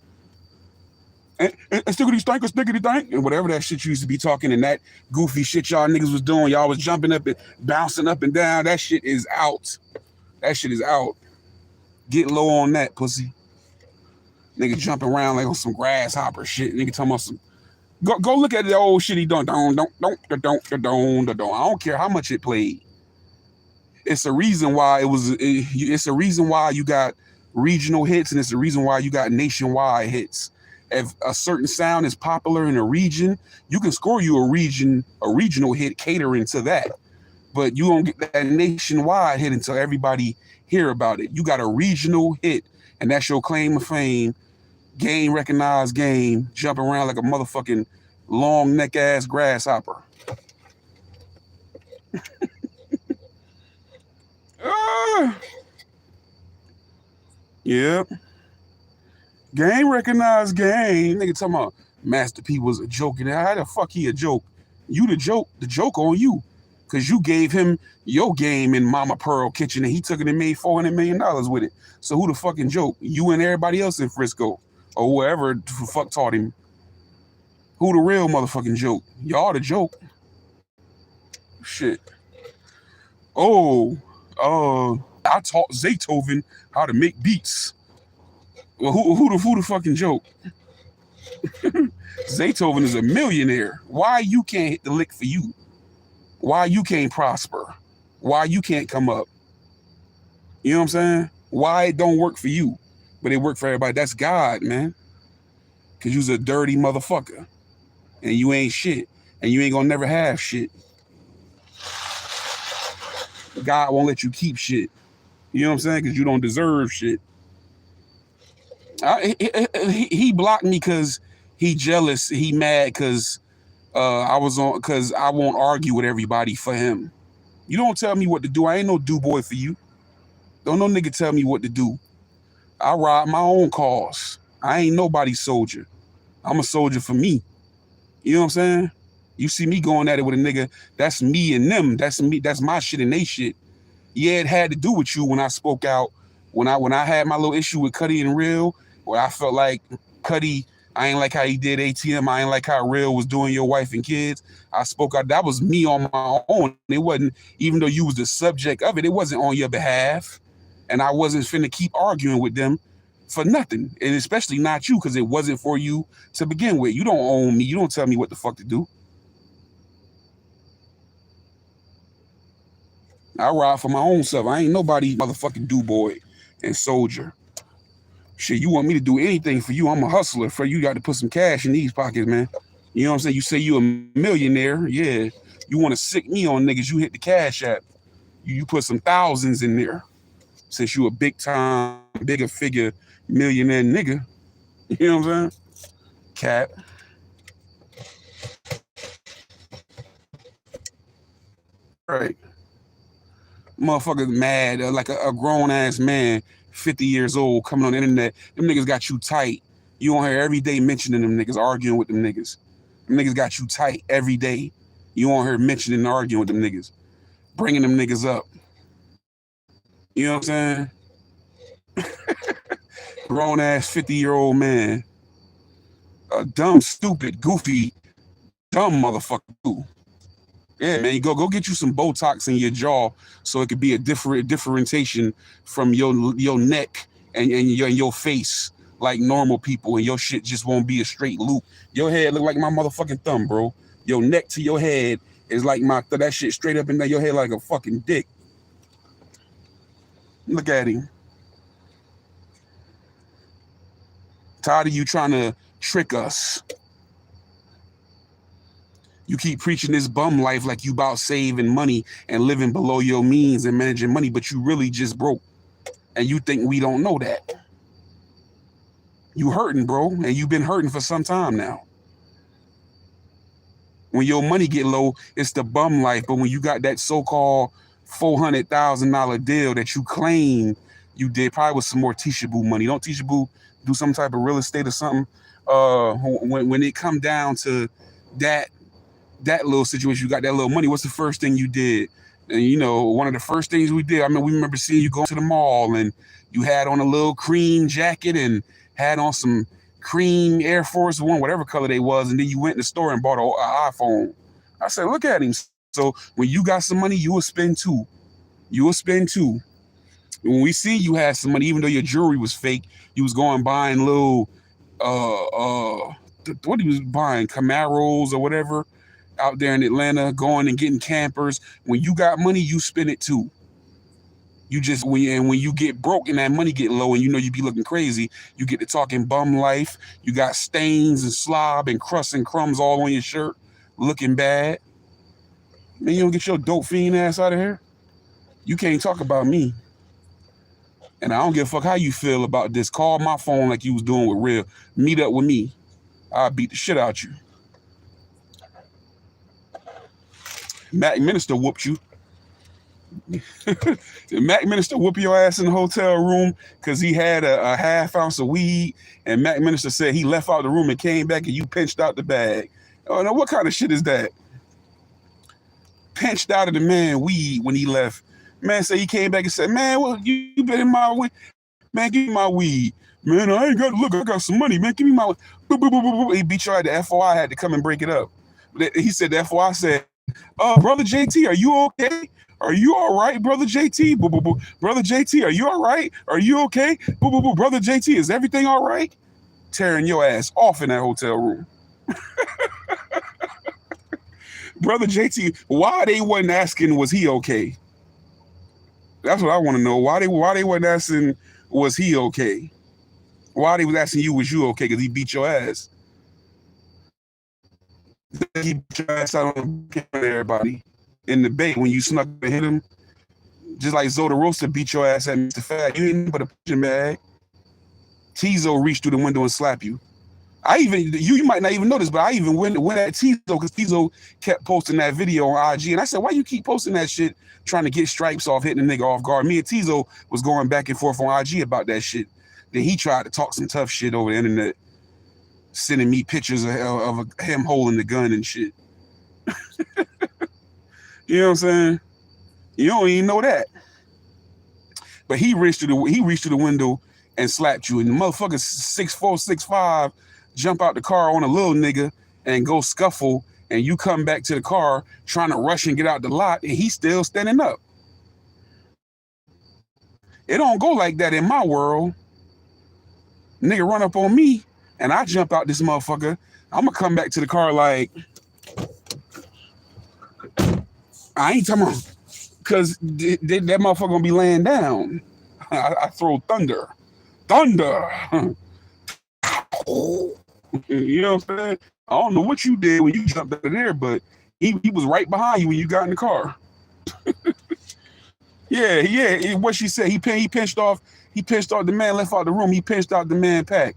And stickity stank or stickity dank and whatever that shit you used to be talking and that goofy shit y'all niggas was doing. Y'all was jumping up and bouncing up and down. That shit is out. That shit is out. Get low on that, pussy. Nigga jumping around like on some grasshopper shit. Nigga talking about some. Go look at the old shit he done. Don't. I don't care how much it played. It's a reason why it's a reason why you got regional hits and it's the reason why you got nationwide hits. If a certain sound is popular in a region, you can score you a regional hit catering to that. But you don't get that nationwide hit until everybody hear about it. You got a regional hit, and that's your claim to fame. Game recognized game, jumping around like a motherfucking long neck ass grasshopper. Yep. Game recognized game. Nigga talking about Master P was a joke. How the fuck he a joke? You the joke on you. Cause you gave him your game in Mama Pearl kitchen and he took it and made $400 million with it. So who the fucking joke? You and everybody else in Frisco. Or whoever the fuck taught him. Who the real motherfucking joke? Y'all the joke. Shit. Oh, I taught Zaytoven how to make beats. Well, who the fucking joke? Zaytoven is a millionaire. Why you can't hit the lick for you? Why you can't prosper? Why you can't come up? You know what I'm saying? Why it don't work for you, but it work for everybody? That's God, man. Cause you's a dirty motherfucker, and you ain't shit, and you ain't gonna never have shit. God won't let you keep shit. You know what I'm saying? Cause you don't deserve shit. He blocked me because he jealous. He mad because because I won't argue with everybody for him. You don't tell me what to do. I ain't no do boy for you. Don't no nigga tell me what to do. I ride my own cause. I ain't nobody's soldier. I'm a soldier for me. You know what I'm saying? You see me going at it with a nigga, that's me and them. That's me. That's my shit and they shit. Yeah, it had to do with you when I spoke out. When I had my little issue with Cuddy and Real, where I felt like Cuddy, I ain't like how he did ATM. I ain't like how Real was doing your wife and kids. I spoke out. That was me on my own. It wasn't, even though you was the subject of it, it wasn't on your behalf. And I wasn't finna keep arguing with them for nothing. And especially not you, because it wasn't for you to begin with. You don't own me. You don't tell me what the fuck to do. I ride for my own self. I ain't nobody motherfucking do boy and soldier. Shit, you want me to do anything for you? I'm a hustler. For you got to put some cash in these pockets, man. You know what I'm saying? You say you a millionaire. Yeah. You want to sick me on niggas. You hit the cash app. You put some thousands in there. Since you a big time, bigger figure millionaire nigga. You know what I'm saying? Cat. Right. Motherfuckers mad, like a grown ass man, 50 years old, coming on the internet. Them niggas got you tight. You on here every day mentioning them niggas, arguing with them niggas. Them niggas got you tight every day. You on here mentioning and arguing with them niggas, bringing them niggas up. You know what I'm saying? Grown ass 50-year-old man. A dumb, stupid, goofy, dumb motherfucker too. Yeah, man, you go get you some Botox in your jaw so it could be a differentiation from your neck and your face like normal people, and your shit just won't be a straight loop. Your head look like my motherfucking thumb, bro. Your neck to your head is like that shit straight up in there. Your head like a fucking dick. Look at him. Tired of you trying to trick us. You keep preaching this bum life like you about saving money and living below your means and managing money, but you really just broke. And you think we don't know that. You hurting, bro, and you've been hurting for some time now. When your money get low, it's the bum life. But when you got that so-called $400,000 deal that you claim you did, probably with some more Tisha Boo money. Don't Tisha Boo do some type of real estate or something? When it come down to that little situation, you got that little money, what's the first thing you did? And you know, one of the first things we did, I mean, we remember seeing you go to the mall and you had on a little cream jacket and had on some cream Air Force One, whatever color they was, and then you went in the store and bought an iPhone. I said, look at him. So when you got some money, you will spend too. You will spend too. When we see you had some money, even though your jewelry was fake, you was going buying little what he was buying, Camaros or whatever out there in Atlanta, going and getting campers. When you got money, you spend it too. You just when you get broke and that money get low and you know you be looking crazy, you get to talking bum life. You got stains and slob and crust and crumbs all on your shirt, looking bad. Man, you don't get your dope fiend ass out of here. You can't talk about me. And I don't give a fuck how you feel about this. Call my phone like you was doing with Real. Meet up with me. I'll beat the shit out you. Mac Minister whooped you. Mac Minister whoop your ass in the hotel room because he had a half ounce of weed, and Mac Minister said he left out the room and came back and you pinched out the bag. Oh, now what kind of shit is that? Pinched out of the man weed when he left. Man said he came back and said, man, well, you been in my weed. Man, give me my weed. Man, I ain't got to look. I got some money. Man, give me my weed. Boop, boop, boop, boop. He beat you out. The FOI had to come and break it up. He said the FOI said, brother JT, are you okay? Are you all right, brother JT? Boo, boo, boo. Brother JT, are you all right? Are you okay? Boo, boo, boo. Brother JT, is everything all right? Tearing your ass off in that hotel room. Brother JT, why they wasn't asking, was he okay? That's what I want to know. Why they wasn't asking, was he okay? Why they was asking you, was you okay? Because he beat your ass. He beat your ass out on everybody in the bay when you snuck and hit him. Just like Zoda Roaster beat your ass at Mr. Fat. You ain't but a punching bag. Tizo reached through the window and slapped you. You might not even notice, but I even went at Tizo because Tizo kept posting that video on IG. And I said, why you keep posting that shit trying to get stripes off, hitting a nigga off guard? Me and Tizo was going back and forth on IG about that shit. Then he tried to talk some tough shit over the internet, sending me pictures of him holding the gun and shit. You know what I'm saying? You don't even know that. But he reached through the window and slapped you. And the motherfucker 6'4", 6'5", jump out the car on a little nigga and go scuffle, and you come back to the car trying to rush and get out the lot, and he's still standing up. It don't go like that in my world. Nigga run up on me, and I jump out this motherfucker. I'm gonna come back to the car like, I ain't talking about, because that motherfucker gonna be laying down. I throw thunder. You know what I'm saying? I don't know what you did when you jumped out of there, but he was right behind you when you got in the car. Yeah. What she said, he pinched off the man, left out the room. He pinched out the man pack.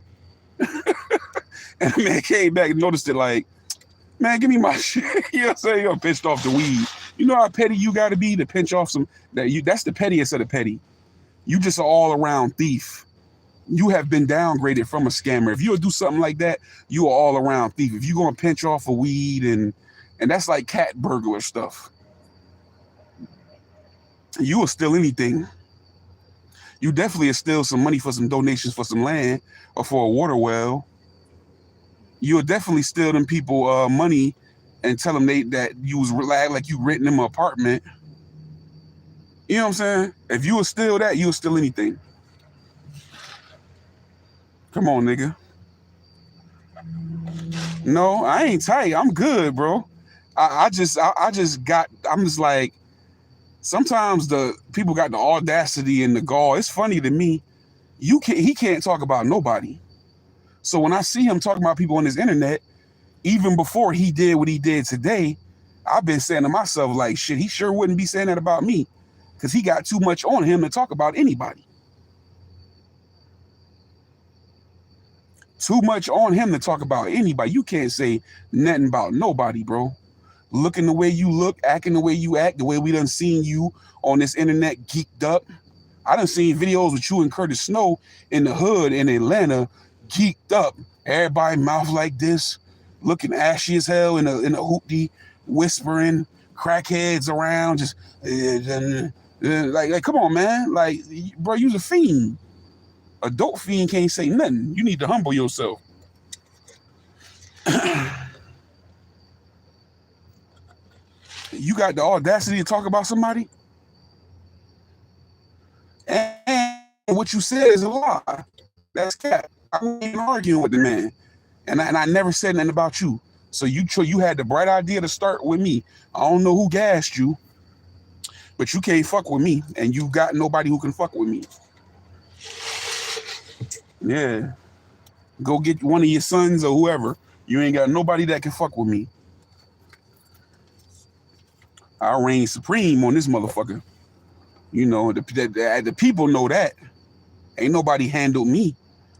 And the man came back and noticed it like, man, give me my shit. You know what I'm saying? You're pinched off the weed. You know how petty you got to be to pinch off some, that's the pettiest of the petty. You just an all-around thief. You have been downgraded from a scammer. If you'll do something like that, you are all-around thief. If you're going to pinch off a weed and that's like cat burglar stuff. You will steal anything. You definitely steal some money for some donations for some land or for a water well. You'll definitely steal them people money and tell them that you was like you renting them an apartment. You know what I'm saying? If you would steal that, you'll steal anything. Come on, nigga. No, I ain't tight. I'm good, bro. I'm just like, sometimes the people got the audacity and the gall. It's funny to me. He can't talk about nobody. So when I see him talking about people on his internet, even before he did what he did today, I've been saying to myself, like, shit, he sure wouldn't be saying that about me, because he got too much on him to talk about anybody. Too much on him to talk about anybody. You can't say nothing about nobody, bro. Looking the way you look, acting the way you act, the way we done seen you on this internet geeked up. I done seen videos with you and Curtis Snow in the hood in Atlanta, geeked up. Everybody mouth like this, looking ashy as hell in a hoopty, whispering, crackheads around, just like come on, man. Like, bro, you's a fiend. A dope fiend can't say nothing. You need to humble yourself. You got the audacity to talk about somebody? And what you said is a lie. That's cat. I wasn't even arguing with the man. And I never said nothing about you. So you had the bright idea to start with me. I don't know who gassed you, but you can't fuck with me. And you got nobody who can fuck with me. Yeah. Go get one of your sons or whoever. You ain't got nobody that can fuck with me. I reign supreme on this motherfucker. You know, the people know that. Ain't nobody handled me.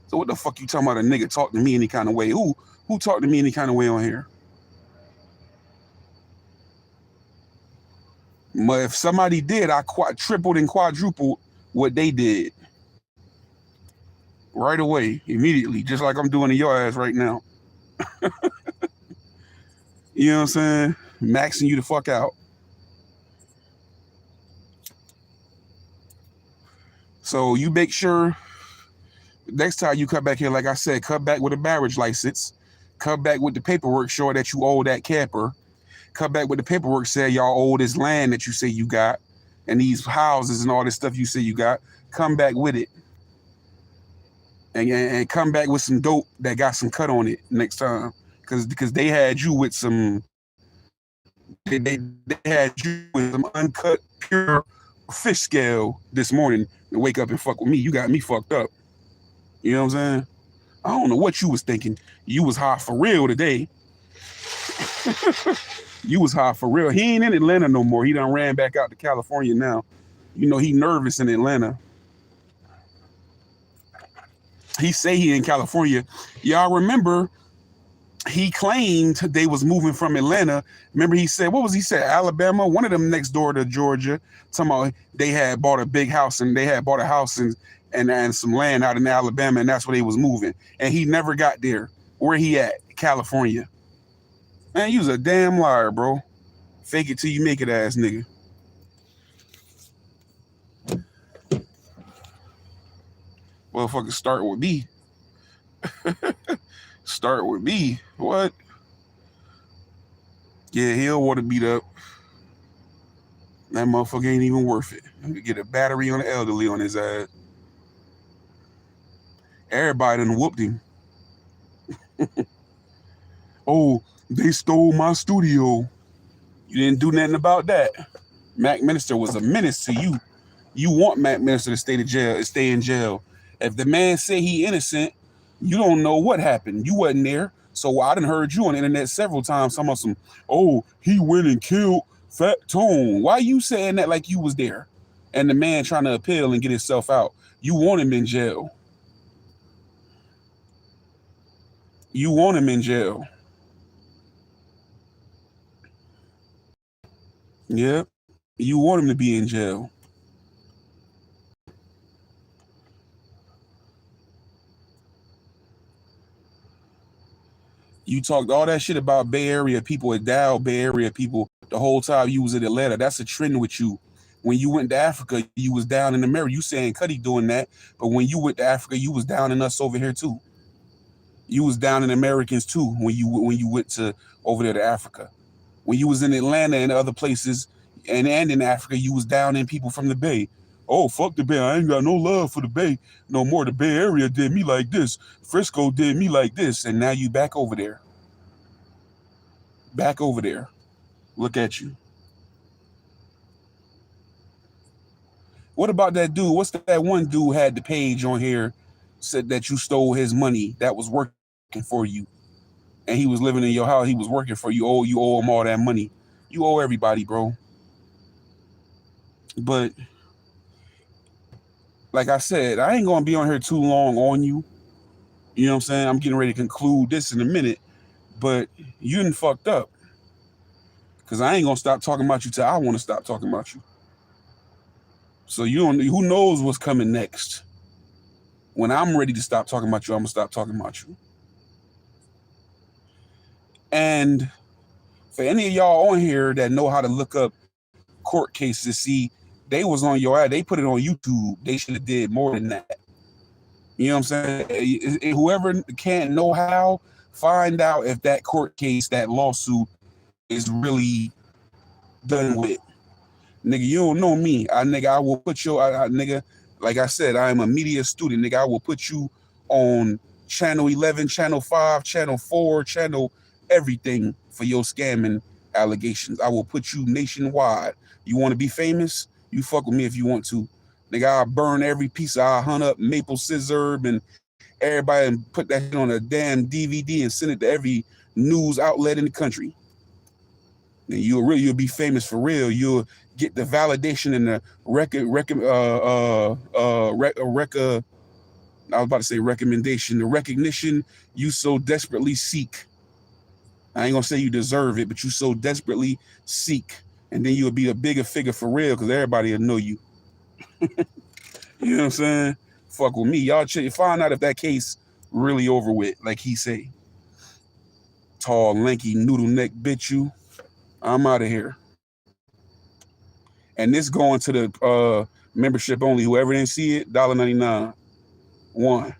So what the fuck you talking about a nigga talk to me any kind of way? Who talk to me any kind of way on here? But if somebody did, I tripled and quadrupled what they did. Right away, immediately, just like I'm doing to your ass right now. You know what I'm saying? Maxing you the fuck out. So you make sure next time you come back here, like I said, come back with a marriage license. Come back with the paperwork showing that you owe that camper. Come back with the paperwork saying y'all owe this land that you say you got and these houses and all this stuff you say you got. Come back with it. And come back with some dope that got some cut on it next time. Because they had you with some, they had you with some uncut, pure fish scale this morning and wake up and fuck with me. You got me fucked up. You know what I'm saying? I don't know what you was thinking. You was high for real today. You was high for real. He ain't in Atlanta no more. He done ran back out to California now. You know, he nervous in Atlanta. He say he in California. Y'all remember he claimed they was moving from Atlanta. Remember he said, what was he said? Alabama, one of them next door to Georgia. Talking about they had bought a big house and they had bought a house and some land out in Alabama, and that's where they was moving. And he never got there. Where he at? California. Man, you was a damn liar, bro. Fake it till you make it ass nigga. Motherfucker, start with me. Start with me. What? Yeah, he'll want to beat up. That motherfucker ain't even worth it. Get a battery on the elderly on his ass. Everybody done whooped him. Oh, they stole my studio. You didn't do nothing about that. Mac Minister was a menace to you. You want Mac Minister to stay in jail. If the man say he innocent, you don't know what happened. You wasn't there. So I done heard you on the internet several times talking about some, oh, he went and killed Fat Tone. Why you saying that like you was there? And the man trying to appeal and get himself out. You want him in jail. You want him in jail. Yep. You want him to be in jail. You talked all that shit about Bay Area people, endowed Bay Area people the whole time you was in Atlanta. That's a trend with you. When you went to Africa, you was down in America. You saying Cuddy doing that, but when you went to Africa, you was down in us over here too. You was down in Americans too when you went to over there to Africa. When you was in Atlanta and other places and in Africa, you was down in people from the Bay. Oh, fuck the Bay. I ain't got no love for the Bay no more. The Bay Area did me like this. Frisco did me like this. And now you back over there. Back over there. Look at you. What about that dude? What's that one dude had the page on here, said that you stole his money that was working for you, and he was living in your house. He was working for you. Oh, you owe him all that money. You owe everybody, bro. But like I said, I ain't gonna be on here too long on you. You know what I'm saying? I'm getting ready to conclude this in a minute, but you done fucked up. Cause I ain't gonna stop talking about you till I want to stop talking about you. So you don't. Who knows what's coming next? When I'm ready to stop talking about you, I'm gonna stop talking about you. And for any of y'all on here that know how to look up court cases, see, they was on your ad. They put it on YouTube. They should have did more than that. You know what I'm saying? Whoever can't know how, find out if that court case, that lawsuit is really done with. Nigga, you don't know me. I will put your, nigga, like I said, I am a media student. Nigga, I will put you on channel 11, channel 5, channel 4, channel everything for your scamming allegations. I will put you nationwide. You want to be famous? You fuck with me if you want to. Nigga, I'll burn every piece. I'll hunt up Maple Scissor and everybody and put that shit on a damn DVD and send it to every news outlet in the country. And you'll be famous for real. You'll get the validation and the I was about to say recommendation, the recognition you so desperately seek. I ain't gonna say you deserve it, but you so desperately seek. And then you'll be a bigger figure for real, because everybody will know you. You know what I'm saying? Fuck with me. Y'all find out if that case really over with, like he say. Tall, lanky, noodle neck bitch you. I'm out of here. And this going to the membership only. Whoever didn't see it, $1.99. 1.